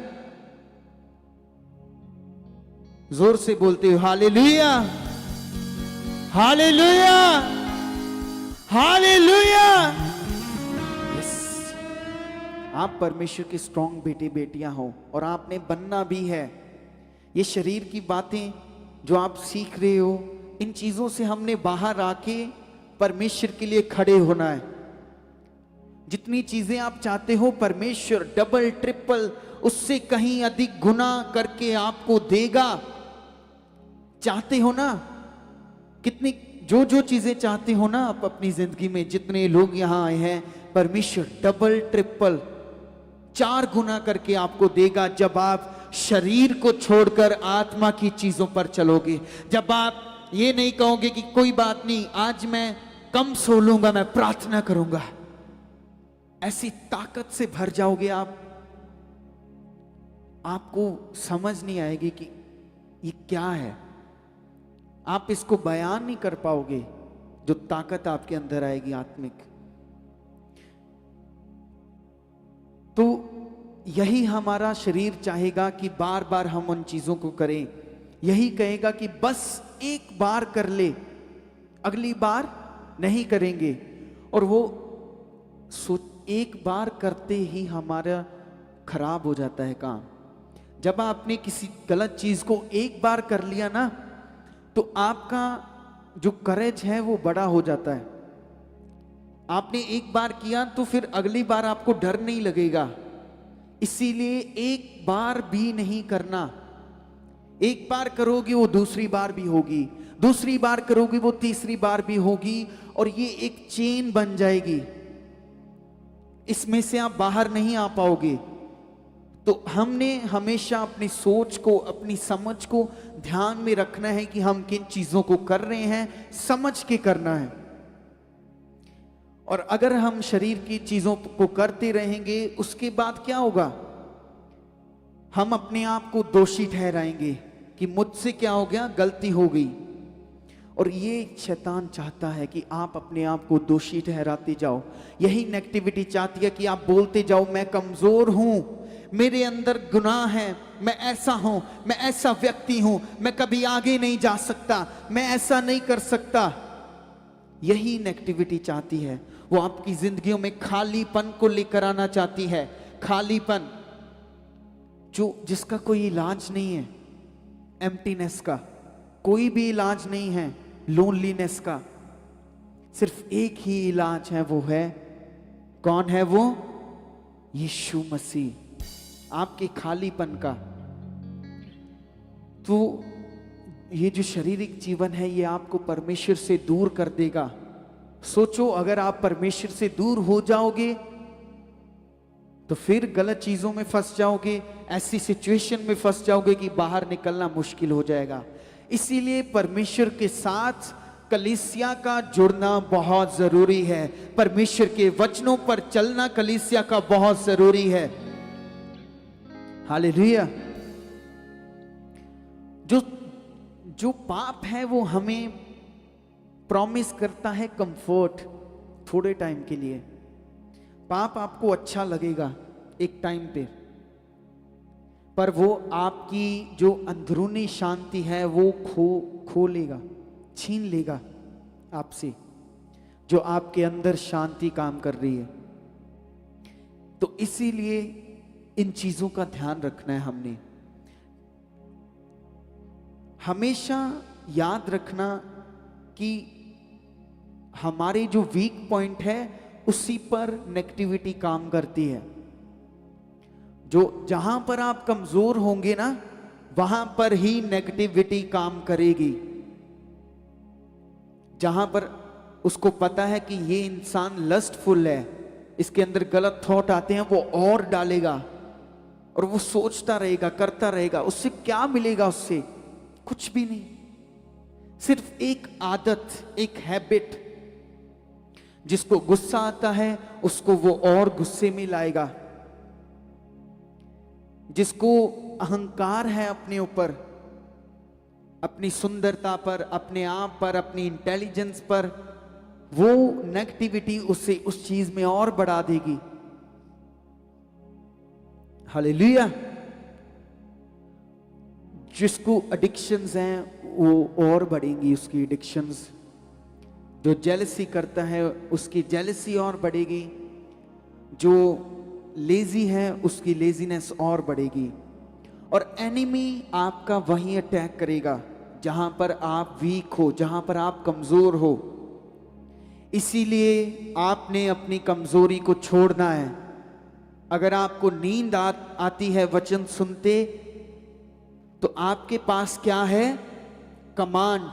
जोर से बोलते हो हालेलुया, हालेलुया, हालेलुया। यस, आप परमेश्वर के स्ट्रॉन्ग बेटे बेटियां हो और आपने बनना भी है। ये शरीर की बातें जो आप सीख रहे हो, इन चीजों से हमने बाहर आके परमेश्वर के लिए खड़े होना है। जितनी चीजें आप चाहते हो परमेश्वर डबल ट्रिपल उससे कहीं अधिक गुना करके आपको देगा। चाहते हो ना? कितनी जो चीजें चाहते हो ना आप अपनी जिंदगी में, जितने लोग यहां आए हैं, परमेश्वर डबल ट्रिपल 4 गुना करके आपको देगा जब आप शरीर को छोड़कर आत्मा की चीजों पर चलोगे। जब आप ये नहीं कहोगे कि कोई बात नहीं, आज मैं कम सो लूंगा, मैं प्रार्थना करूंगा। ऐसी ताकत से भर जाओगे आप, आपको समझ नहीं आएगी कि ये क्या है। आप इसको बयान नहीं कर पाओगे, जो ताकत आपके अंदर आएगी आत्मिक। तो यही हमारा शरीर चाहेगा कि बार बार हम उन चीजों को करें। यही कहेगा कि बस एक बार कर ले, अगली बार नहीं करेंगे। और वो एक बार करते ही हमारा खराब हो जाता है काम। जब आपने किसी गलत चीज को एक बार कर लिया ना, तो आपका जो करेज है वो बड़ा हो जाता है। आपने एक बार किया तो फिर अगली बार आपको डर नहीं लगेगा। इसीलिए एक बार भी नहीं करना। एक बार करोगे वो दूसरी बार भी होगी, दूसरी बार करोगे वो तीसरी बार भी होगी, और ये एक चेन बन जाएगी। इसमें से आप बाहर नहीं आ पाओगे। तो हमने हमेशा अपनी सोच को, अपनी समझ को ध्यान में रखना है कि हम किन चीजों को कर रहे हैं, समझ के करना है। और अगर हम शरीर की चीजों को करते रहेंगे, उसके बाद क्या होगा? हम अपने आप को दोषी ठहराएंगे कि मुझसे क्या हो गया, गलती हो गई। और ये शैतान चाहता है कि आप अपने आप को दोषी ठहराते जाओ। यही नेगेटिविटी चाहती है कि आप बोलते जाओ मैं कमजोर हूं, मेरे अंदर गुनाह है, मैं ऐसा हूं, मैं ऐसा व्यक्ति हूं, मैं कभी आगे नहीं जा सकता, मैं ऐसा नहीं कर सकता। यही नेगेटिविटी चाहती है। वो आपकी जिंदगियों में खालीपन को लेकर आना चाहती है। खालीपन जिसका कोई इलाज नहीं है, एम्प्टीनेस का कोई भी इलाज नहीं है, लोनलीनेस का। सिर्फ एक ही इलाज है, वो है, कौन है वो? यीशु मसीह, आपके खालीपन का। तो ये जो शारीरिक जीवन है ये आपको परमेश्वर से दूर कर देगा। सोचो, अगर आप परमेश्वर से दूर हो जाओगे तो फिर गलत चीजों में फंस जाओगे, ऐसी सिचुएशन में फंस जाओगे कि बाहर निकलना मुश्किल हो जाएगा। इसीलिए परमेश्वर के साथ कलीसिया का जुड़ना बहुत जरूरी है। परमेश्वर के वचनों पर चलना कलीसिया का बहुत जरूरी है। हालेलुया। जो पाप है वो हमें प्रॉमिस करता है कंफर्ट थोड़े टाइम के लिए। पाप आपको अच्छा लगेगा एक टाइम पे, पर वो आपकी जो अंदरूनी शांति है वो खो लेगा, छीन लेगा आपसे, जो आपके अंदर शांति काम कर रही है। तो इसीलिए इन चीजों का ध्यान रखना है। हमने हमेशा याद रखना कि हमारे जो वीक पॉइंट है उसी पर नेगेटिविटी काम करती है। जो जहां पर आप कमजोर होंगे ना, वहां पर ही नेगेटिविटी काम करेगी। जहां पर उसको पता है कि ये इंसान लस्टफुल है, इसके अंदर गलत थॉट आते हैं, वो और डालेगा और वो सोचता रहेगा, करता रहेगा। उससे क्या मिलेगा? उससे कुछ भी नहीं, सिर्फ एक आदत, एक हैबिट। जिसको गुस्सा आता है उसको वो और गुस्से में लाएगा। जिसको अहंकार है अपने ऊपर, अपनी सुंदरता पर, अपने आप पर, अपनी इंटेलिजेंस पर, वो नेगेटिविटी उसे उस चीज में और बढ़ा देगी। हालेलुया। जिसको एडिक्शंस हैं वो और बढ़ेंगी उसकी एडिक्शंस। जो जेलसी करता है उसकी जेलसी और बढ़ेगी। जो लेजी है उसकी लेजीनेस और बढ़ेगी। और एनिमी आपका वहीं अटैक करेगा जहां पर आप वीक हो, जहां पर आप कमजोर हो। इसीलिए आपने अपनी कमजोरी को छोड़ना है। अगर आपको नींद आती है वचन सुनते, तो आपके पास क्या है? कमांड।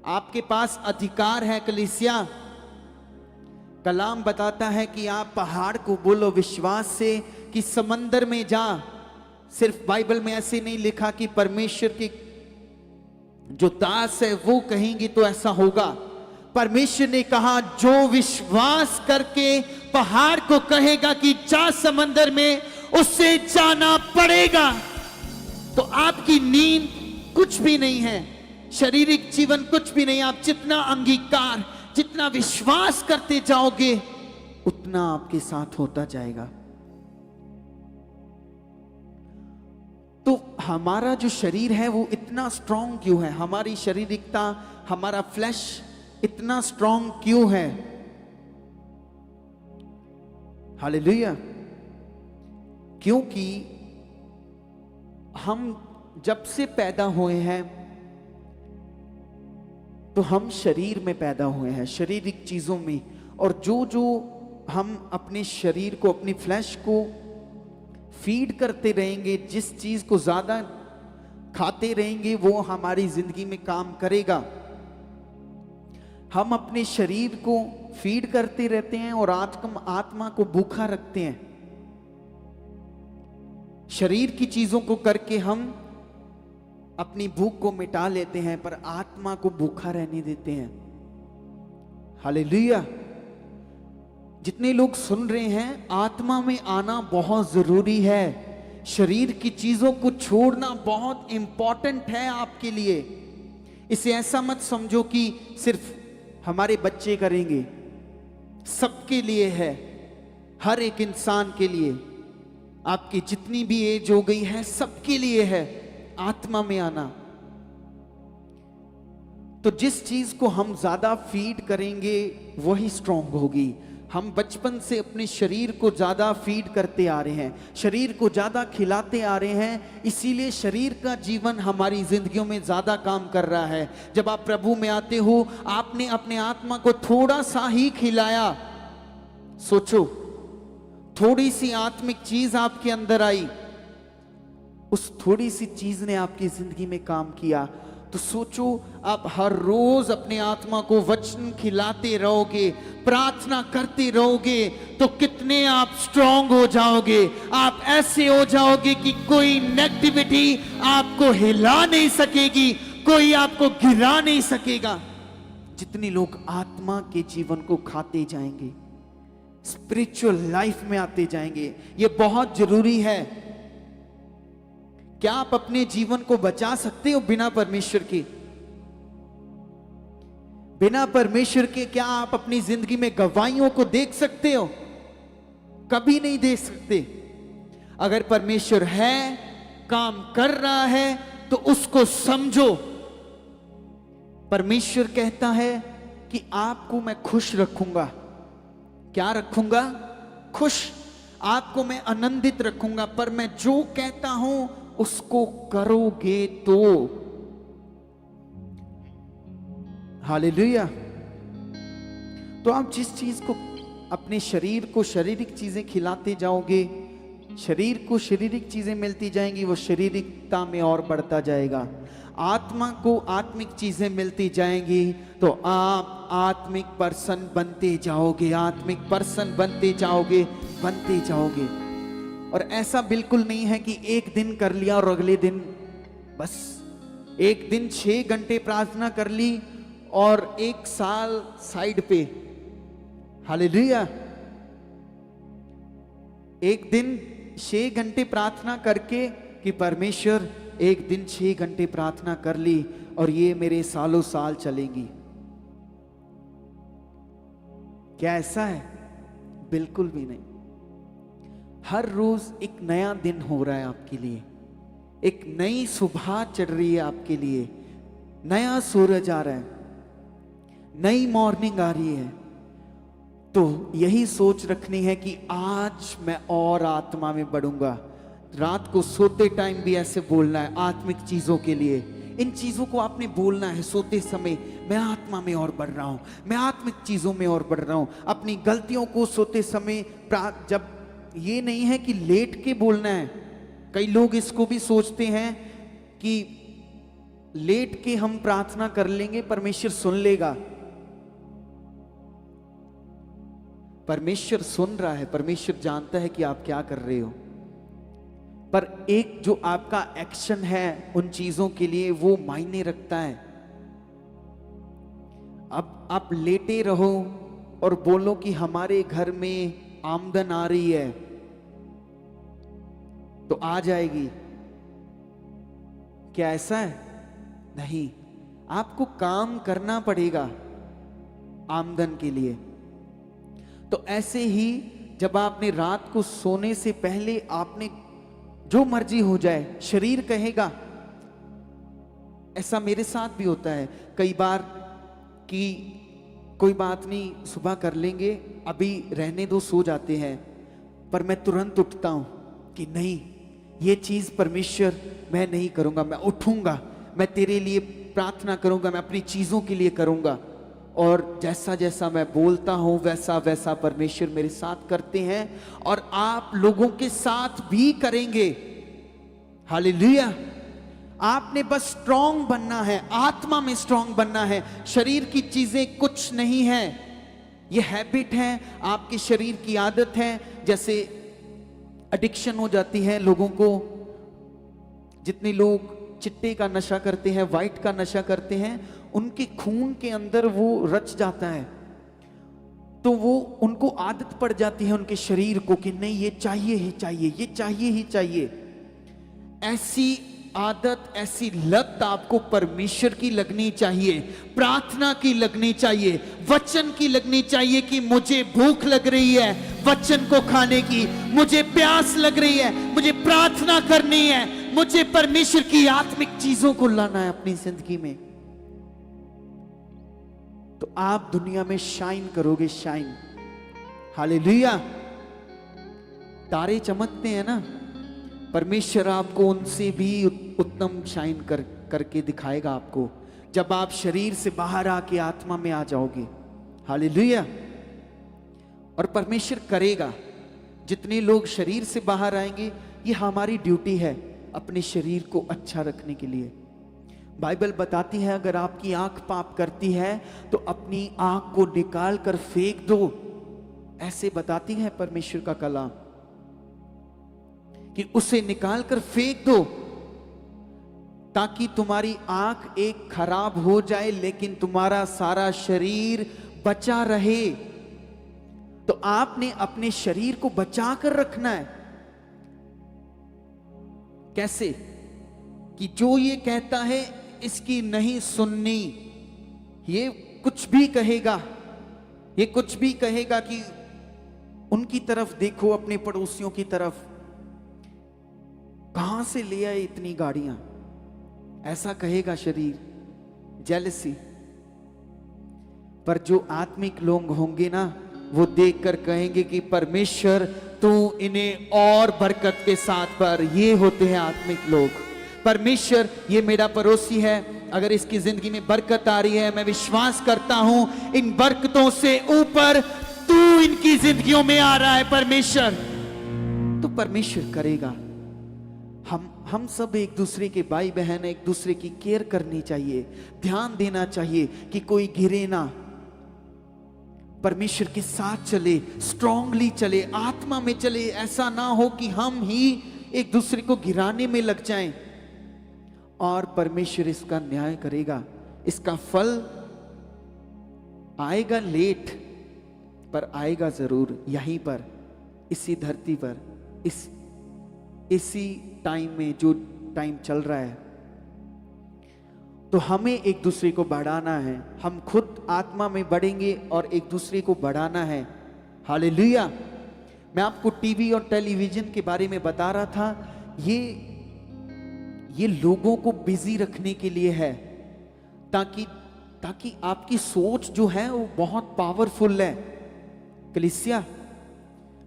आपके पास अधिकार है। कलीसिया, कलाम बताता है कि आप पहाड़ को बोलो विश्वास से कि समंदर में जा। सिर्फ बाइबल में ऐसे नहीं लिखा कि परमेश्वर की जो दास है वो कहेंगे तो ऐसा होगा। परमेश्वर ने कहा जो विश्वास करके पहाड़ को कहेगा कि जा समंदर में, उससे जाना पड़ेगा। तो आपकी नींद कुछ भी नहीं है, शारीरिक जीवन कुछ भी नहीं। आप जितना अंगीकार, जितना विश्वास करते जाओगे उतना आपके साथ होता जाएगा। तो हमारा जो शरीर है वो इतना स्ट्रांग क्यों है? हमारी शारीरिकता, हमारा फ्लैश इतना स्ट्रांग क्यों है? हालेलुया। क्योंकि हम जब से पैदा हुए हैं तो हम शरीर में पैदा हुए हैं, शारीरिक चीजों में। और जो हम अपने शरीर को, अपनी फ्लैश को फीड करते रहेंगे, जिस चीज को ज्यादा खाते रहेंगे वो हमारी जिंदगी में काम करेगा। हम अपने शरीर को फीड करते रहते हैं और आत्मा को भूखा रखते हैं। शरीर की चीजों को करके हम अपनी भूख को मिटा लेते हैं, पर आत्मा को भूखा रहने देते हैं। हालेलुया। जितने लोग सुन रहे हैं, आत्मा में आना बहुत जरूरी है। शरीर की चीजों को छोड़ना बहुत इंपॉर्टेंट है आपके लिए। इसे ऐसा मत समझो कि सिर्फ हमारे बच्चे करेंगे, सबके लिए है, हर एक इंसान के लिए। आपकी जितनी भी एज हो गई है सबके लिए है आत्मा में आना। तो जिस चीज को हम ज्यादा फीड करेंगे वही स्ट्रांग होगी। हम बचपन से अपने शरीर को ज्यादा फीड करते आ रहे हैं, शरीर को ज्यादा खिलाते आ रहे हैं, इसीलिए शरीर का जीवन हमारी जिंदगियों में ज्यादा काम कर रहा है। जब आप प्रभु में आते हो, आपने अपने आत्मा को थोड़ा सा ही खिलाया, सोचो थोड़ी सी आत्मिक चीज आपके अंदर आई, उस थोड़ी सी चीज ने आपकी जिंदगी में काम किया। तो सोचो आप हर रोज अपने आत्मा को वचन खिलाते रहोगे, प्रार्थना करते रहोगे, तो कितने आप स्ट्रांग हो जाओगे। आप ऐसे हो जाओगे कि कोई नेगेटिविटी आपको हिला नहीं सकेगी, कोई आपको गिरा नहीं सकेगा। जितने लोग आत्मा के जीवन को खाते जाएंगे, स्पिरिचुअल लाइफ में आते जाएंगे, ये बहुत जरूरी है। क्या आप अपने जीवन को बचा सकते हो बिना परमेश्वर के? बिना परमेश्वर के क्या आप अपनी जिंदगी में गवाहियों को देख सकते हो? कभी नहीं देख सकते। अगर परमेश्वर है, काम कर रहा है, तो उसको समझो। परमेश्वर कहता है कि आपको मैं खुश रखूंगा। क्या रखूंगा? खुश। आपको मैं आनंदित रखूंगा, पर मैं जो कहता हूं उसको करोगे तो। हालेलुया। तो आप जिस चीज को, अपने शरीर को शारीरिक चीजें खिलाते जाओगे, शरीर को शारीरिक चीजें मिलती जाएंगी, वो शारीरिकता में और बढ़ता जाएगा। आत्मा को आत्मिक चीजें मिलती जाएंगी, तो आप आत्मिक पर्सन बनते जाओगे, आत्मिक पर्सन बनते जाओगे, बनते जाओगे। और ऐसा बिल्कुल नहीं है कि एक दिन कर लिया और अगले दिन बस, एक दिन 6 घंटे प्रार्थना कर ली और 1 साल साइड पे। हालेलुया। एक दिन 6 घंटे प्रार्थना करके कि परमेश्वर एक दिन 6 घंटे प्रार्थना कर ली और ये मेरे सालों साल चलेंगी। क्या ऐसा है? बिल्कुल भी नहीं। हर रोज एक नया दिन हो रहा है आपके लिए, एक नई सुबह चढ़ रही है आपके लिए, नया सूरज आ रहा है, नई मॉर्निंग आ रही है। तो यही सोच रखनी है कि आज मैं और आत्मा में बढ़ूंगा। रात को सोते टाइम भी ऐसे बोलना है आत्मिक चीजों के लिए। इन चीजों को आपने बोलना है सोते समय, मैं आत्मा में और बढ़ रहा हूं, मैं आत्मिक चीजों में और बढ़ रहा हूं। अपनी गलतियों को सोते समय, जब ये नहीं है कि लेट के बोलना है। कई लोग इसको भी सोचते हैं कि लेट के हम प्रार्थना कर लेंगे, परमेश्वर सुन लेगा। परमेश्वर सुन रहा है, परमेश्वर जानता है कि आप क्या कर रहे हो, पर एक जो आपका एक्शन है उन चीजों के लिए, वो मायने रखता है। अब आप लेटे रहो और बोलो कि हमारे घर में आमदन आ रही है, तो आ जाएगी। क्या ऐसा है? नहीं, आपको काम करना पड़ेगा आमदन के लिए। तो ऐसे ही जब आपने रात को सोने से पहले आपने जो मर्जी हो जाए, शरीर कहेगा। ऐसा मेरे साथ भी होता है कई बार कि कोई बात नहीं, सुबह कर लेंगे, अभी रहने दो, सो जाते हैं। पर मैं तुरंत उठता हूं कि नहीं, ये चीज परमेश्वर मैं नहीं करूंगा, मैं उठूंगा, मैं तेरे लिए प्रार्थना करूंगा, मैं अपनी चीजों के लिए करूंगा। और जैसा जैसा मैं बोलता हूं वैसा वैसा परमेश्वर मेरे साथ करते हैं, और आप लोगों के साथ भी करेंगे। हालेलुया। आपने बस स्ट्रांग बनना है, आत्मा में स्ट्रांग बनना है। शरीर की चीजें कुछ नहीं है, ये हैबिट है, आपके शरीर की आदत है। जैसे एडिक्शन हो जाती है लोगों को। जितने लोग चिट्टे का नशा करते हैं, वाइट का नशा करते हैं, उनके खून के अंदर वो रच जाता है, तो वो उनको आदत पड़ जाती है उनके शरीर को कि नहीं, ये चाहिए ही चाहिए, ये चाहिए ही चाहिए। ऐसी आदत, ऐसी लत आपको परमेश्वर की लगनी चाहिए, प्रार्थना की लगनी चाहिए, वचन की लगनी चाहिए कि मुझे भूख लग रही है वचन को खाने की, मुझे प्यास लग रही है, मुझे प्रार्थना करनी है, मुझे परमेश्वर की आत्मिक चीजों को लाना है अपनी जिंदगी में। तो आप दुनिया में शाइन करोगे, शाइन। हालेलुया। तारे चमकते हैं ना, परमेश्वर आपको उनसे भी उत्तम शाइन करके दिखाएगा आपको, जब आप शरीर से बाहर आके आत्मा में आ जाओगे। हालेलुया। और परमेश्वर करेगा। जितने लोग शरीर से बाहर आएंगे, ये हमारी ड्यूटी है अपने शरीर को अच्छा रखने के लिए। बाइबल बताती है अगर आपकी आंख पाप करती है तो अपनी आंख को निकाल कर फेंक दो, ऐसे बताती है परमेश्वर का कलाम, कि उसे निकाल कर फेंक दो, ताकि तुम्हारी आंख एक खराब हो जाए लेकिन तुम्हारा सारा शरीर बचा रहे। तो आपने अपने शरीर को बचा कर रखना है। कैसे? कि जो ये कहता है इसकी नहीं सुननी, ये कुछ भी कहेगा, ये कुछ भी कहेगा कि उनकी तरफ देखो, अपने पड़ोसियों की तरफ, कहां से ले आए इतनी गाड़ियां, ऐसा कहेगा शरीर, जेलसी। पर जो आत्मिक लोग होंगे ना, वो देखकर कहेंगे कि परमेश्वर तू इन्हें और बरकत के साथ पर। ये होते हैं आत्मिक लोग। परमेश्वर, ये मेरा पड़ोसी है, अगर इसकी जिंदगी में बरकत आ रही है, मैं विश्वास करता हूं इन बरकतों से ऊपर तू इनकी जिंदगियों में आ रहा है परमेश्वर, तो परमेश्वर करेगा। हम सब एक दूसरे के भाई बहन, एक दूसरे की केयर करनी चाहिए, ध्यान देना चाहिए कि कोई गिरे ना, परमेश्वर के साथ चले, स्ट्रांगली चले, आत्मा में चले। ऐसा ना हो कि हम ही एक दूसरे को गिराने में लग जाएं। और परमेश्वर इसका न्याय करेगा, इसका फल आएगा लेट, पर आएगा जरूर, यहीं पर, इसी धरती पर, इसी टाइम में, जो टाइम चल रहा है। तो हमें एक दूसरे को बढ़ाना है, हम खुद आत्मा में बढ़ेंगे और एक दूसरे को बढ़ाना है। हालेलुया। मैं आपको टीवी और टेलीविजन के बारे में बता रहा था, ये लोगों को बिजी रखने के लिए है, ताकि आपकी सोच जो है वो बहुत पावरफुल है। कलीसिया,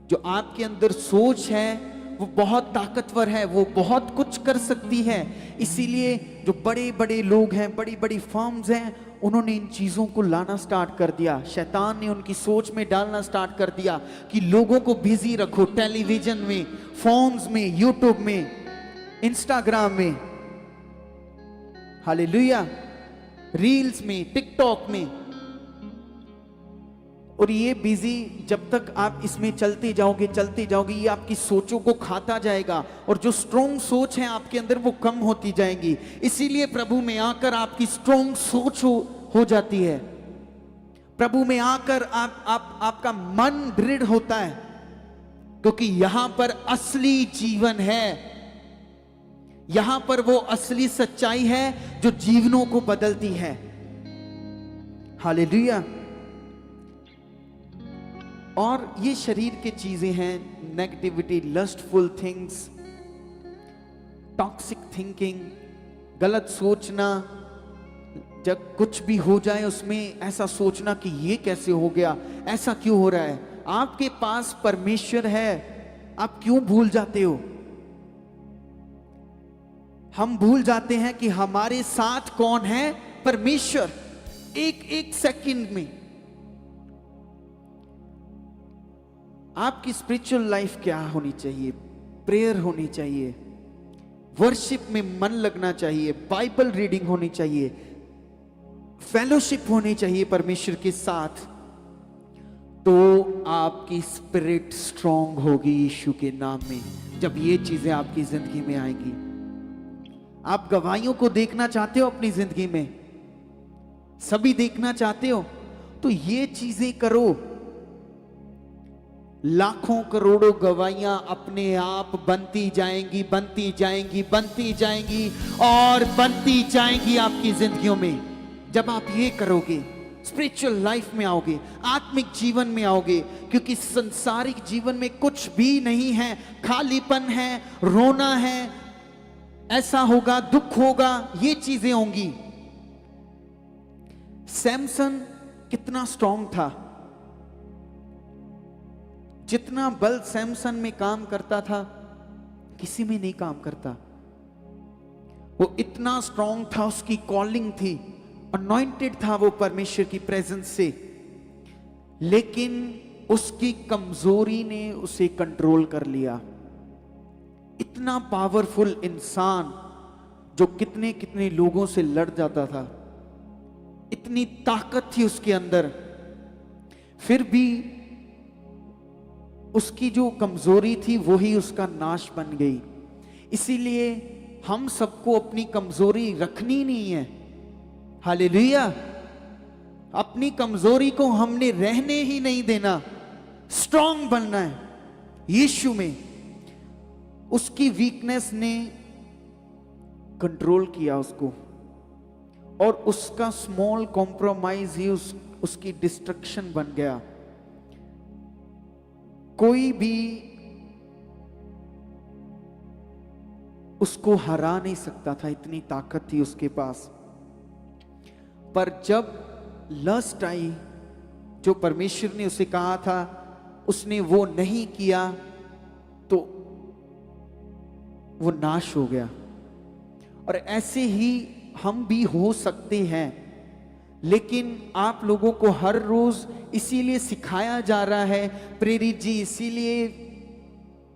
जो आपके अंदर सोच है वो बहुत ताकतवर है, वो बहुत कुछ कर सकती है। इसीलिए जो बड़े बड़े लोग हैं, बड़ी बड़ी फर्म्स हैं, उन्होंने इन चीजों को लाना स्टार्ट कर दिया। शैतान ने उनकी सोच में डालना स्टार्ट कर दिया कि लोगों को बिजी रखो, टेलीविजन में, फोन्स में, यूट्यूब में, इंस्टाग्राम में, हालेलुया, रील्स में, टिकटॉक में। और ये बिजी, जब तक आप इसमें चलते जाओगे, ये आपकी सोचों को खाता जाएगा, और जो स्ट्रॉन्ग सोच है आपके अंदर वो कम होती जाएंगी। इसीलिए प्रभु में आकर आपकी स्ट्रॉन्ग सोच हो जाती है। प्रभु में आकर आपका मन दृढ़ होता है, क्योंकि यहां पर असली जीवन है, यहां पर वो असली सच्चाई है जो जीवनों को बदलती है। हालेलुया। और ये शरीर की चीजें हैं, negativity, lustful things, toxic thinking, गलत सोचना, जब कुछ भी हो जाए उसमें ऐसा सोचना कि ये कैसे हो गया, ऐसा क्यों हो रहा है। आपके पास परमेश्वर है, आप क्यों भूल जाते हो? हम भूल जाते हैं कि हमारे साथ कौन है, परमेश्वर। एक एक सेकंड में आपकी स्पिरिचुअल लाइफ क्या होनी चाहिए? प्रेयर होनी चाहिए, वर्शिप में मन लगना चाहिए, बाइबल रीडिंग होनी चाहिए, फेलोशिप होनी चाहिए परमेश्वर के साथ। तो आपकी स्पिरिट स्ट्रांग होगी यीशु के नाम में, जब ये चीजें आपकी जिंदगी में आएंगी। आप गवाहियों को देखना चाहते हो अपनी जिंदगी में, सभी देखना चाहते हो, तो ये चीजें करो। लाखों करोड़ों गवाहियां अपने आप बनती जाएंगी, बनती जाएंगी, बनती जाएंगी और बनती जाएंगी आपकी जिंदगियों में। जब आप ये करोगे, स्पिरिचुअल लाइफ में आओगे, आत्मिक जीवन में आओगे, क्योंकि संसारिक जीवन में कुछ भी नहीं है, खालीपन है, रोना है, ऐसा होगा, दुख होगा, ये चीजें होंगी। सैमसन कितना स्ट्रांग था, जितना बल सैमसन में काम करता था किसी में नहीं काम करता। वो इतना स्ट्रांग था, उसकी कॉलिंग थी, अनॉइंटेड था वो परमेश्वर की प्रेजेंस से, लेकिन उसकी कमजोरी ने उसे कंट्रोल कर लिया। इतना पावरफुल इंसान जो कितने कितने लोगों से लड़ जाता था, इतनी ताकत थी उसके अंदर, फिर भी उसकी जो कमजोरी थी वही उसका नाश बन गई। इसीलिए हम सबको अपनी कमजोरी रखनी नहीं है। हालेलुया। अपनी कमजोरी को हमने रहने ही नहीं देना, स्ट्रांग बनना है यीशु में। उसकी वीकनेस ने कंट्रोल किया उसको, और उसका स्मॉल कॉम्प्रोमाइज ही उसकी डिस्ट्रक्शन बन गया। कोई भी उसको हरा नहीं सकता था, इतनी ताकत थी उसके पास। पर जब लस्ट आई, जो परमेश्वर ने उसे कहा था, उसने वो नहीं किया तो वो नाश हो गया। और ऐसे ही हम भी हो सकते हैं, लेकिन आप लोगों को हर रोज इसीलिए सिखाया जा रहा है, प्रेरित जी इसीलिए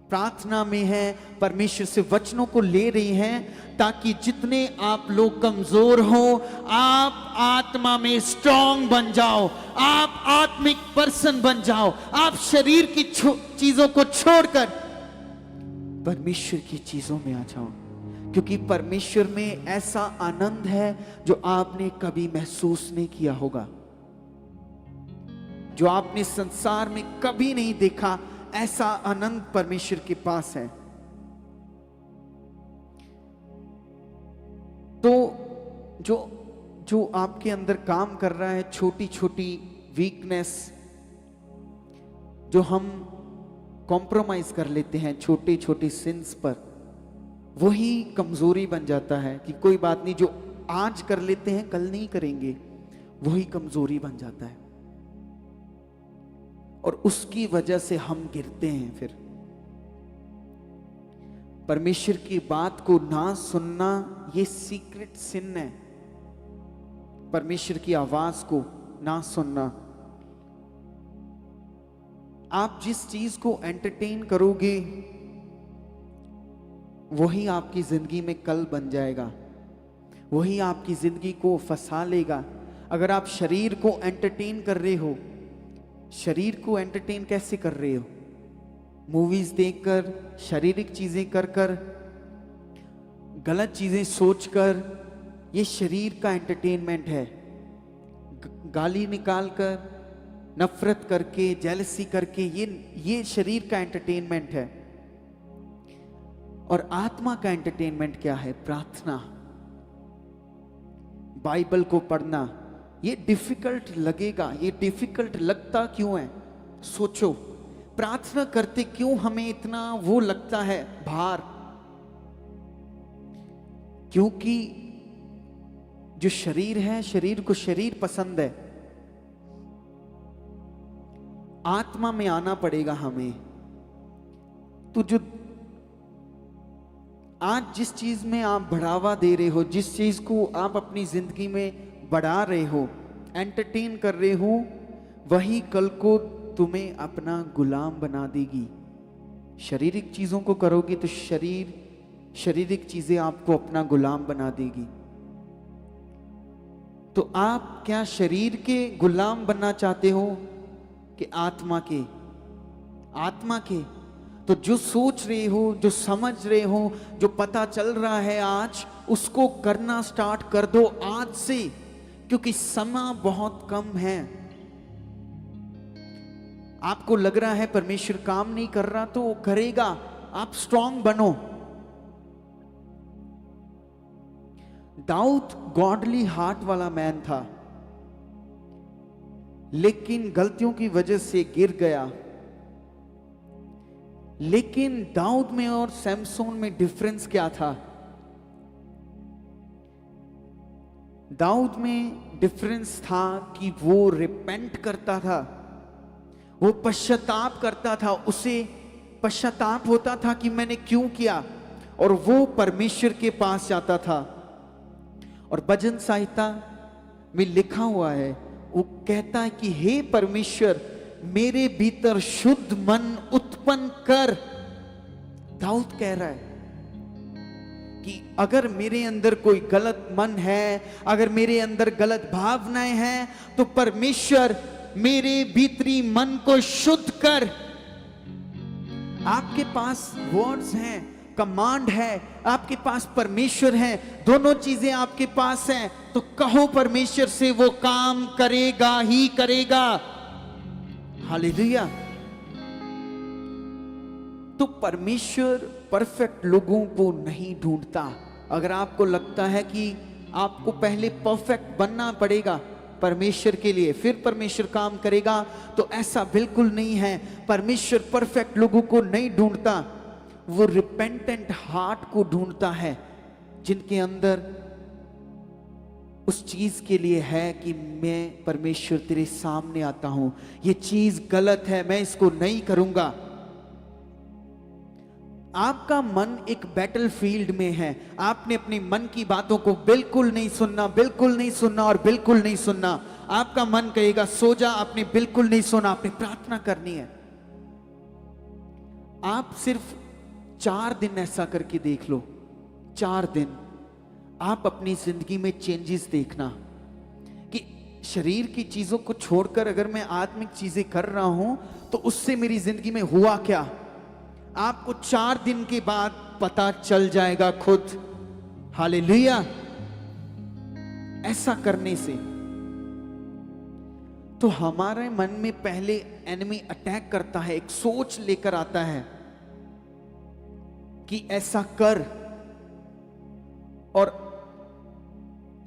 प्रार्थना में है, परमेश्वर से वचनों को ले रही हैं, ताकि जितने आप लोग कमजोर हो, आप आत्मा में स्ट्रांग बन जाओ, आप आत्मिक पर्सन बन जाओ, आप शरीर की चीजों को छोड़कर परमेश्वर की चीजों में आ जाओ। क्योंकि परमेश्वर में ऐसा आनंद है जो आपने कभी महसूस नहीं किया होगा, जो आपने संसार में कभी नहीं देखा। ऐसा आनंद परमेश्वर के पास है। तो जो आपके अंदर काम कर रहा है, छोटी छोटी वीकनेस जो हम कॉम्प्रोमाइज कर लेते हैं छोटे छोटे सिंस पर, वही कमजोरी बन जाता है। कि कोई बात नहीं, जो आज कर लेते हैं कल नहीं करेंगे, वही कमजोरी बन जाता है, और उसकी वजह से हम गिरते हैं। फिर परमेश्वर की बात को ना सुनना, ये सीक्रेट सिन है। परमेश्वर की आवाज को ना सुनना। आप जिस चीज को एंटरटेन करोगे वही आपकी जिंदगी में कल बन जाएगा, वही आपकी जिंदगी को फंसा लेगा। अगर आप शरीर को एंटरटेन कर रहे हो, शरीर को एंटरटेन कैसे कर रहे हो? मूवीज देखकर, शारीरिक चीजें कर कर, गलत चीजें सोचकर, ये शरीर का एंटरटेनमेंट है। गाली निकालकर, नफरत करके, जेलसी करके, ये शरीर का एंटरटेनमेंट है। और आत्मा का एंटरटेनमेंट क्या है? प्रार्थना, बाइबल को पढ़ना। ये डिफिकल्ट लगेगा, ये डिफिकल्ट लगता क्यों है? सोचो, प्रार्थना करते क्यों हमें इतना वो लगता है भार? क्योंकि जो शरीर है, शरीर को शरीर पसंद है। आत्मा में आना पड़ेगा हमें। तो जो आज जिस चीज में आप बढ़ावा दे रहे हो, जिस चीज को आप अपनी जिंदगी में बढ़ा रहे हो, एंटरटेन कर रहे हो, वही कल को तुम्हें अपना गुलाम बना देगी। शारीरिक चीजों को करोगे तो शारीरिक चीजें आपको अपना गुलाम बना देगी। तो आप क्या शरीर के गुलाम बनना चाहते हो कि आत्मा के? आत्मा के। तो जो सोच रहे हो, जो समझ रहे हो, जो पता चल रहा है आज, उसको करना स्टार्ट कर दो आज से, क्योंकि समय बहुत कम है। आपको लग रहा है परमेश्वर काम नहीं कर रहा, तो वो करेगा। आप स्ट्रांग बनो। दाऊद गॉडली हार्ट वाला मैन था, लेकिन गलतियों की वजह से गिर गया। लेकिन दाऊद में और सैमसोन में डिफरेंस क्या था? दाऊद में डिफरेंस था कि वो रिपेंट करता था, वो पश्चाताप करता था, उसे पश्चाताप होता था कि मैंने क्यों किया, और वो परमेश्वर के पास जाता था। और भजन संहिता में लिखा हुआ है, वो कहता है कि हे परमेश्वर, मेरे भीतर शुद्ध मन उत्पन्न कर। दाऊद कह रहा है कि अगर मेरे अंदर कोई गलत मन है, अगर मेरे अंदर गलत भावनाएं हैं, तो परमेश्वर मेरे भीतरी मन को शुद्ध कर। आपके पास वर्ड्स हैं, कमांड है, आपके पास परमेश्वर है, दोनों चीजें आपके पास हैं, तो कहो परमेश्वर से, वो काम करेगा ही करेगा। हालेलुया। तो परमेश्वर परफेक्ट लोगों को नहीं ढूंढता। अगर आपको लगता है कि आपको पहले परफेक्ट बनना पड़ेगा परमेश्वर के लिए, फिर परमेश्वर काम करेगा, तो ऐसा बिल्कुल नहीं है। परमेश्वर परफेक्ट लोगों को नहीं ढूंढता, वो रिपेंटेंट हार्ट को ढूंढता है, जिनके अंदर उस चीज के लिए है कि मैं परमेश्वर तेरे सामने आता हूं, ये चीज गलत है, मैं इसको नहीं करूंगा। आपका मन एक बैटलफील्ड में है, आपने अपने मन की बातों को बिल्कुल नहीं सुनना, बिल्कुल नहीं सुनना और बिल्कुल नहीं सुनना। आपका मन कहेगा सो जा, आपने बिल्कुल नहीं सुना, आपने प्रार्थना करनी है। आप सिर्फ 4 दिन ऐसा करके देख लो, 4 दिन आप अपनी जिंदगी में चेंजेस देखना कि शरीर की चीजों को छोड़कर अगर मैं आत्मिक चीजें कर रहा हूं तो उससे मेरी जिंदगी में हुआ क्या। आपको 4 दिन के बाद पता चल जाएगा खुद। हालेलुया। ऐसा करने से तो हमारे मन में पहले एनिमी अटैक करता है, एक सोच लेकर आता है कि ऐसा कर, और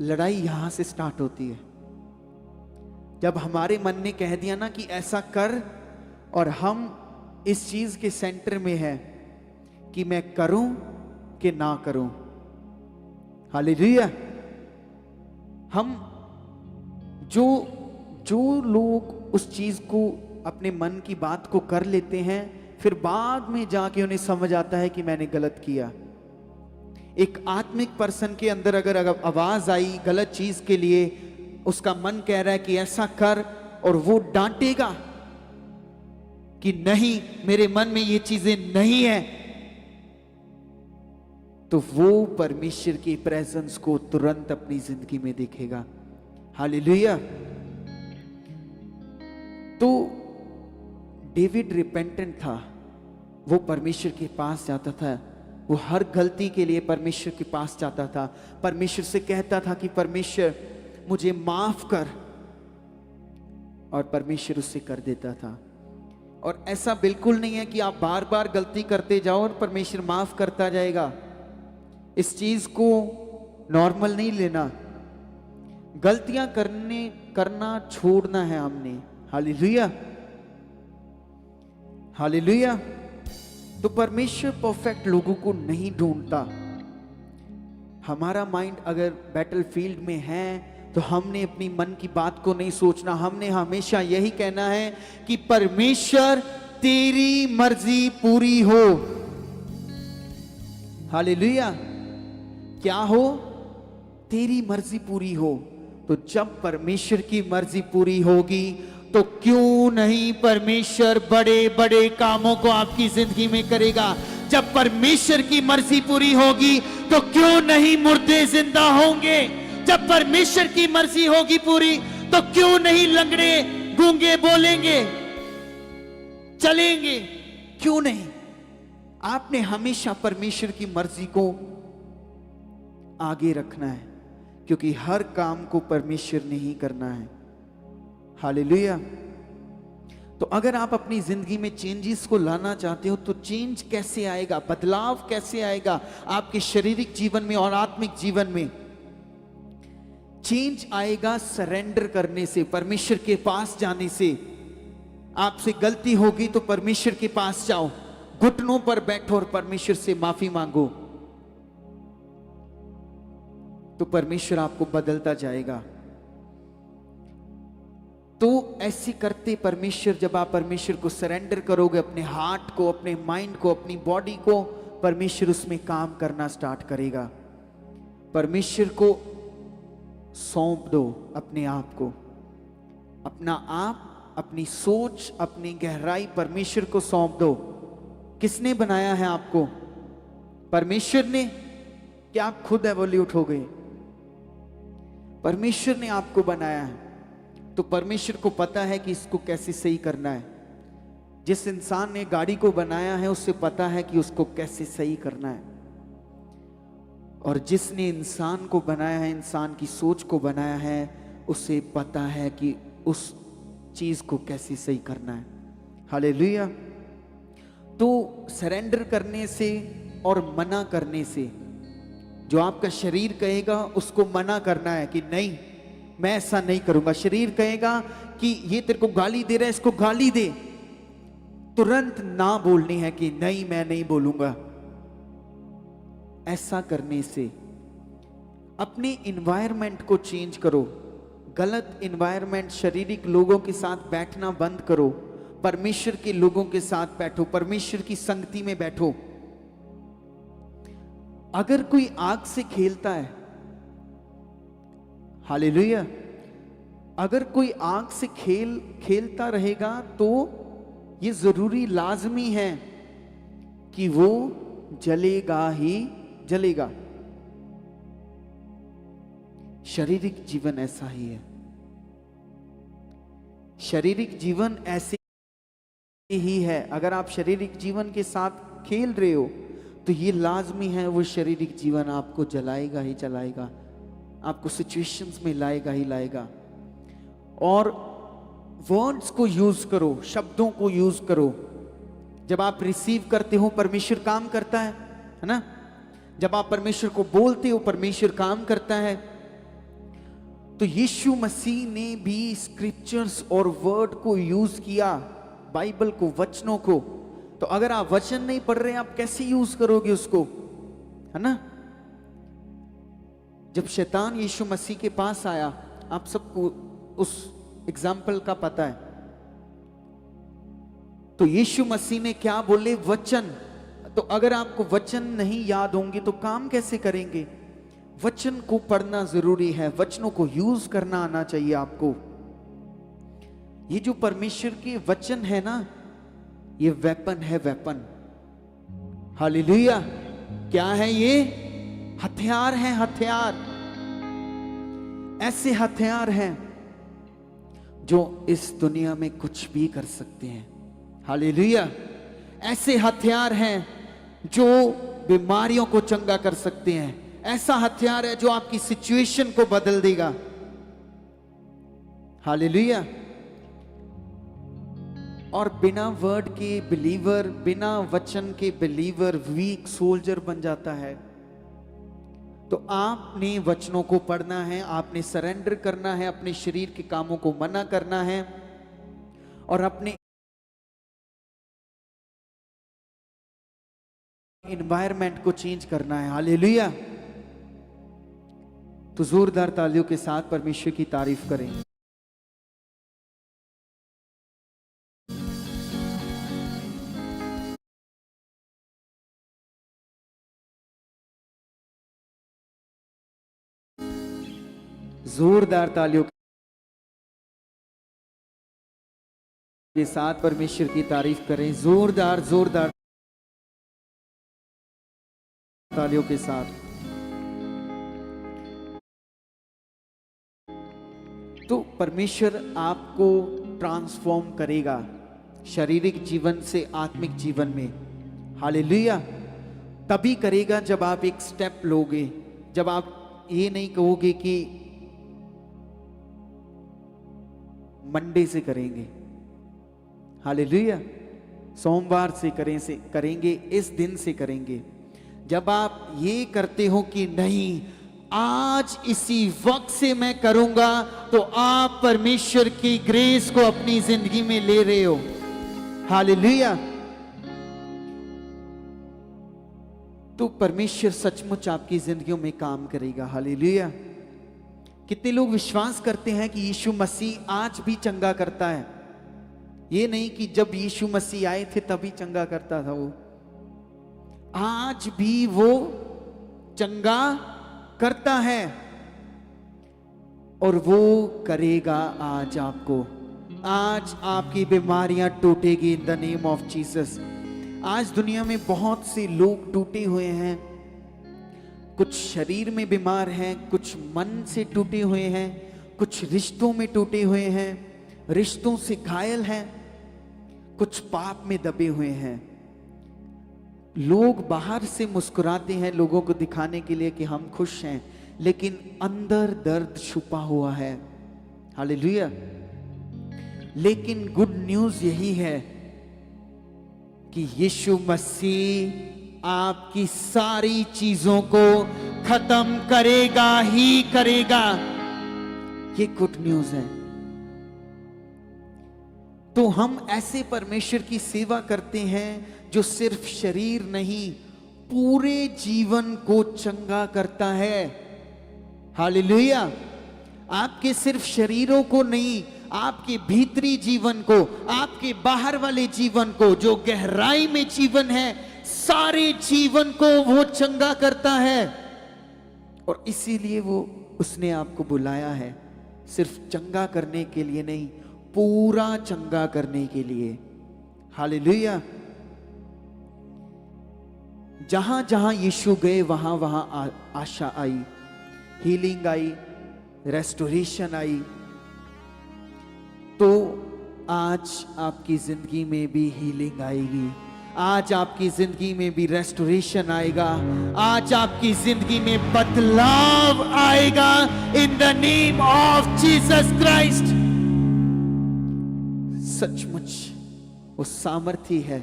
लड़ाई यहां से स्टार्ट होती है। जब हमारे मन ने कह दिया ना कि ऐसा कर, और हम इस चीज के सेंटर में है कि मैं करूं कि ना करूं। हालेलुया। हम जो लोग उस चीज को, अपने मन की बात को कर लेते हैं, फिर बाद में जाके उन्हें समझ आता है कि मैंने गलत किया। एक आत्मिक पर्सन के अंदर अगर आवाज आई गलत चीज के लिए, उसका मन कह रहा है कि ऐसा कर, और वो डांटेगा कि नहीं, मेरे मन में ये चीजें नहीं है, तो वो परमेश्वर की प्रेजेंस को तुरंत अपनी जिंदगी में देखेगा। हालेलुया। तो डेविड रिपेंटेंट था, वो परमेश्वर के पास जाता था, वो हर गलती के लिए परमेश्वर के पास जाता था, परमेश्वर से कहता था कि परमेश्वर मुझे माफ कर, और परमेश्वर उससे कर देता था। और ऐसा बिल्कुल नहीं है कि आप बार बार गलती करते जाओ और परमेश्वर माफ करता जाएगा। इस चीज को नॉर्मल नहीं लेना, गलतियां करना छोड़ना है हमने। हालेलुया। हालेलुया। तो परमेश्वर परफेक्ट लोगों को नहीं ढूंढता। हमारा माइंड अगर बैटलफील्ड में है तो हमने अपनी मन की बात को नहीं सोचना, हमने हमेशा यही कहना है कि परमेश्वर तेरी मर्जी पूरी हो। हालेलुया। क्या हो? तेरी मर्जी पूरी हो। तो जब परमेश्वर की मर्जी पूरी होगी तो क्यों नहीं परमेश्वर बड़े बड़े कामों को आपकी जिंदगी में करेगा। जब परमेश्वर की मर्जी पूरी होगी तो क्यों नहीं मुर्दे जिंदा होंगे। जब परमेश्वर की मर्जी होगी पूरी तो क्यों नहीं लंगड़े गूंगे बोलेंगे, चलेंगे, क्यों नहीं। आपने हमेशा परमेश्वर की मर्जी को आगे रखना है, क्योंकि हर काम को परमेश्वर ने ही करना है। हालेलुया। तो अगर आप अपनी जिंदगी में चेंजेस को लाना चाहते हो तो चेंज कैसे आएगा, बदलाव कैसे आएगा आपके शारीरिक जीवन में और आत्मिक जीवन में? चेंज आएगा सरेंडर करने से, परमेश्वर के पास जाने से। आपसे गलती होगी तो परमेश्वर के पास जाओ, घुटनों पर बैठो और परमेश्वर से माफी मांगो, तो परमेश्वर आपको बदलता जाएगा। तो ऐसे करते परमेश्वर, जब आप परमेश्वर को सरेंडर करोगे, अपने हार्ट को, अपने माइंड को, अपनी बॉडी को, परमेश्वर उसमें काम करना स्टार्ट करेगा। परमेश्वर को सौंप दो अपने आप को, अपना आप, अपनी सोच, अपनी गहराई परमेश्वर को सौंप दो। किसने बनाया है आपको? परमेश्वर ने, क्या आप खुद एवोल्यूट हो गए? परमेश्वर ने आपको बनाया है, तो परमेश्वर को पता है कि इसको कैसे सही करना है। जिस इंसान ने गाड़ी को बनाया है उससे पता है कि उसको कैसे सही करना है, और जिसने इंसान को बनाया है, इंसान की सोच को बनाया है, उसे पता है कि उस चीज को कैसे सही करना है। हालेलुया। तो सरेंडर करने से और मना करने से, जो आपका शरीर कहेगा उसको मना करना है कि नहीं मैं ऐसा नहीं करूंगा। शरीर कहेगा कि ये तेरे को गाली दे रहा है, इसको गाली दे, तुरंत ना बोलनी है कि नहीं मैं नहीं बोलूंगा। ऐसा करने से अपने इन्वायरमेंट को चेंज करो। गलत इन्वायरमेंट, शारीरिक लोगों के साथ बैठना बंद करो, परमेश्वर के लोगों के साथ बैठो, परमेश्वर की संगति में बैठो। अगर कोई आग से खेलता है, हालेलुया, अगर कोई आग से खेलता रहेगा तो ये जरूरी लाजमी है कि वो जलेगा ही जलेगा। शारीरिक जीवन ऐसा ही है। शारीरिक जीवन ऐसे ही है। अगर आप शारीरिक जीवन के साथ खेल रहे हो तो ये लाजमी है, वो शारीरिक जीवन आपको जलाएगा ही जलाएगा, आपको सिचुएशंस में लाएगा ही लाएगा। और वर्ड्स को यूज करो, शब्दों को यूज करो। जब आप रिसीव करते हो परमेश्वर काम करता है ना? जब आप परमेश्वर को बोलते हो परमेश्वर काम करता है। तो यीशु मसीह ने भी स्क्रिप्चर्स और वर्ड को यूज किया, बाइबल को, वचनों को। तो अगर आप वचन नहीं पढ़ रहे, आप कैसे यूज करोगे उसको, है ना? जब शैतान यीशु मसीह के पास आया, आप सबको उस एग्जाम्पल का पता है। तो यीशु मसीह ने क्या बोले? वचन। तो अगर आपको वचन नहीं याद होंगे तो काम कैसे करेंगे? वचन को पढ़ना जरूरी है, वचनों को यूज करना आना चाहिए आपको। ये जो परमेश्वर के वचन है ना, ये वेपन है, वेपन। हालेलुया। क्या है ये? हथियार है, हथियार। ऐसे हथियार हैं जो इस दुनिया में कुछ भी कर सकते हैं। हालेलुया। ऐसे हथियार हैं जो बीमारियों को चंगा कर सकते हैं। ऐसा हथियार है जो आपकी सिचुएशन को बदल देगा। हालेलुया। और बिना वर्ड के बिलीवर, बिना वचन के बिलीवर वीक सोल्जर बन जाता है। तो आपने वचनों को पढ़ना है, आपने सरेंडर करना है, अपने शरीर के कामों को मना करना है और अपने एनवायरनमेंट को चेंज करना है। हालेलुया। तो जोरदार तालियों के साथ परमेश्वर की तारीफ करें। जोरदार तालियों के साथ परमेश्वर की तारीफ करें। जोरदार जोरदार तालियों के साथ। तो परमेश्वर आपको ट्रांसफॉर्म करेगा शारीरिक जीवन से आत्मिक जीवन में। हालेलुया। तभी करेगा जब आप एक स्टेप लोगे, जब आप ये नहीं कहोगे कि मंडे से करेंगे, हालेलुया, सोमवार से करेंगे, इस दिन से करेंगे। जब आप ये करते हो कि नहीं आज इसी वक्त से मैं करूंगा, तो आप परमेश्वर की ग्रेस को अपनी जिंदगी में ले रहे हो। हालेलुया। तो परमेश्वर सचमुच आपकी जिंदगियों में काम करेगा। हालेलुया। कितने लोग विश्वास करते हैं कि यीशु मसीह आज भी चंगा करता है? ये नहीं कि जब यीशु मसीह आए थे तभी चंगा करता था, वो आज भी वो चंगा करता है और वो करेगा आज आपको। आज आपकी बीमारियां टूटेगी in the name of Jesus. आज दुनिया में बहुत से लोग टूटे हुए हैं, कुछ शरीर में बीमार हैं, कुछ मन से टूटे हुए हैं, कुछ रिश्तों में टूटे हुए हैं, रिश्तों से घायल हैं, कुछ पाप में दबे हुए हैं। लोग बाहर से मुस्कुराते हैं लोगों को दिखाने के लिए कि हम खुश हैं, लेकिन अंदर दर्द छुपा हुआ है। हालेलुया। लेकिन गुड न्यूज यही है कि यीशु मसीह आपकी सारी चीजों को खत्म करेगा ही करेगा। ये गुड न्यूज है। तो हम ऐसे परमेश्वर की सेवा करते हैं जो सिर्फ शरीर नहीं, पूरे जीवन को चंगा करता है। हालेलुया। आपके सिर्फ शरीरों को नहीं, आपके भीतरी जीवन को, आपके बाहर वाले जीवन को, जो गहराई में जीवन है, सारे जीवन को वो चंगा करता है। और इसीलिए वो उसने आपको बुलाया है, सिर्फ चंगा करने के लिए नहीं, पूरा चंगा करने के लिए। हालेलुया। जहां जहां यीशु गए वहां वहां आशा आई, हीलिंग आई, रेस्टोरेशन आई। तो आज आपकी जिंदगी में भी हीलिंग आएगी, आज आपकी जिंदगी में भी रेस्टोरेशन आएगा, आज आपकी जिंदगी में बदलाव आएगा इन the name of Jesus Christ. सचमुच वो सामर्थ्य है।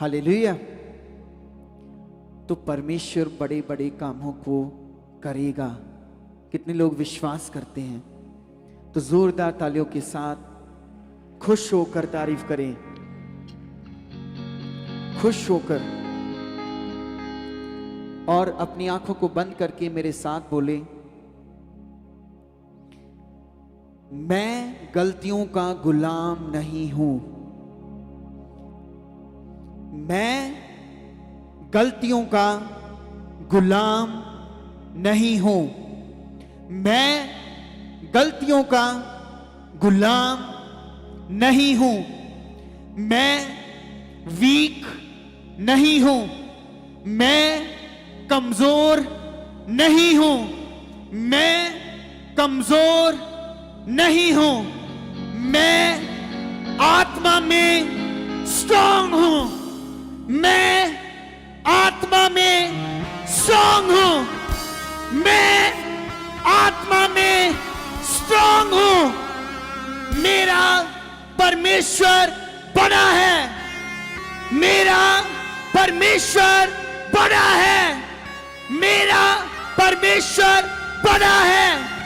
हालेलुया। तो परमेश्वर बड़े बड़े कामों को करेगा। कितने लोग विश्वास करते हैं? तो जोरदार तालियों के साथ खुश होकर तारीफ करें, खुश होकर, और अपनी आंखों को बंद करके मेरे साथ बोले, मैं गलतियों का गुलाम नहीं हूं। मैं गलतियों का गुलाम नहीं हूं। मैं गलतियों का गुलाम नहीं हूं। मैं वीक नहीं हूं। मैं कमजोर नहीं हूं। मैं कमजोर नहीं हूं। मैं आत्मा में स्ट्रांग हूं। मैं आत्मा में स्ट्रांग हूं। मैं आत्मा में स्ट्रांग हूं। मेरा परमेश्वर बड़ा है। मेरा परमेश्वर बड़ा है। मेरा परमेश्वर बड़ा है।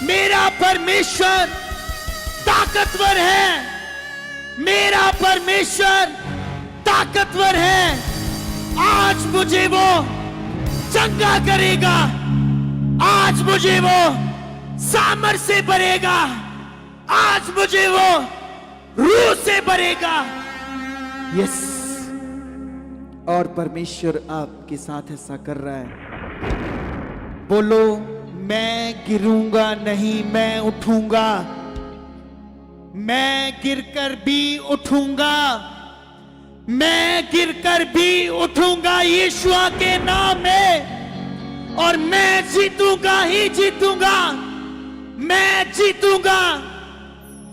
मेरा परमेश्वर ताकतवर है। मेरा परमेश्वर ताकतवर है। आज मुझे वो चंगा करेगा। आज मुझे वो सामर्थ से भरेगा। आज मुझे वो रूह से भरेगा। यस। और परमेश्वर आपके साथ ऐसा कर रहा है। बोलो, मैं गिरूंगा नहीं, मैं उठूंगा। मैं गिरकर भी उठूंगा। मैं गिरकर भी उठूंगा यीशुआ के नाम में, और मैं जीतूंगा ही जीतूंगा। मैं जीतूंगा।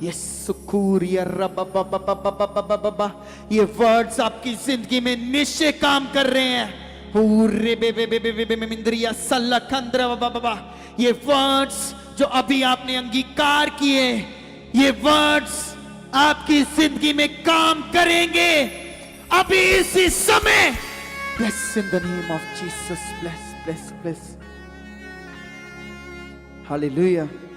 ये सुकूर, ये ये वर्ड्स आपकी जिंदगी में निश्चय काम कर रहे हैं। ये वर्ड्स जो अभी आपने अंगीकार किए, ये वर्ड्स आपकी जिंदगी में काम करेंगे अभी इसी समय। Bless in the name of Jesus. Bless, bless, bless. Hallelujah.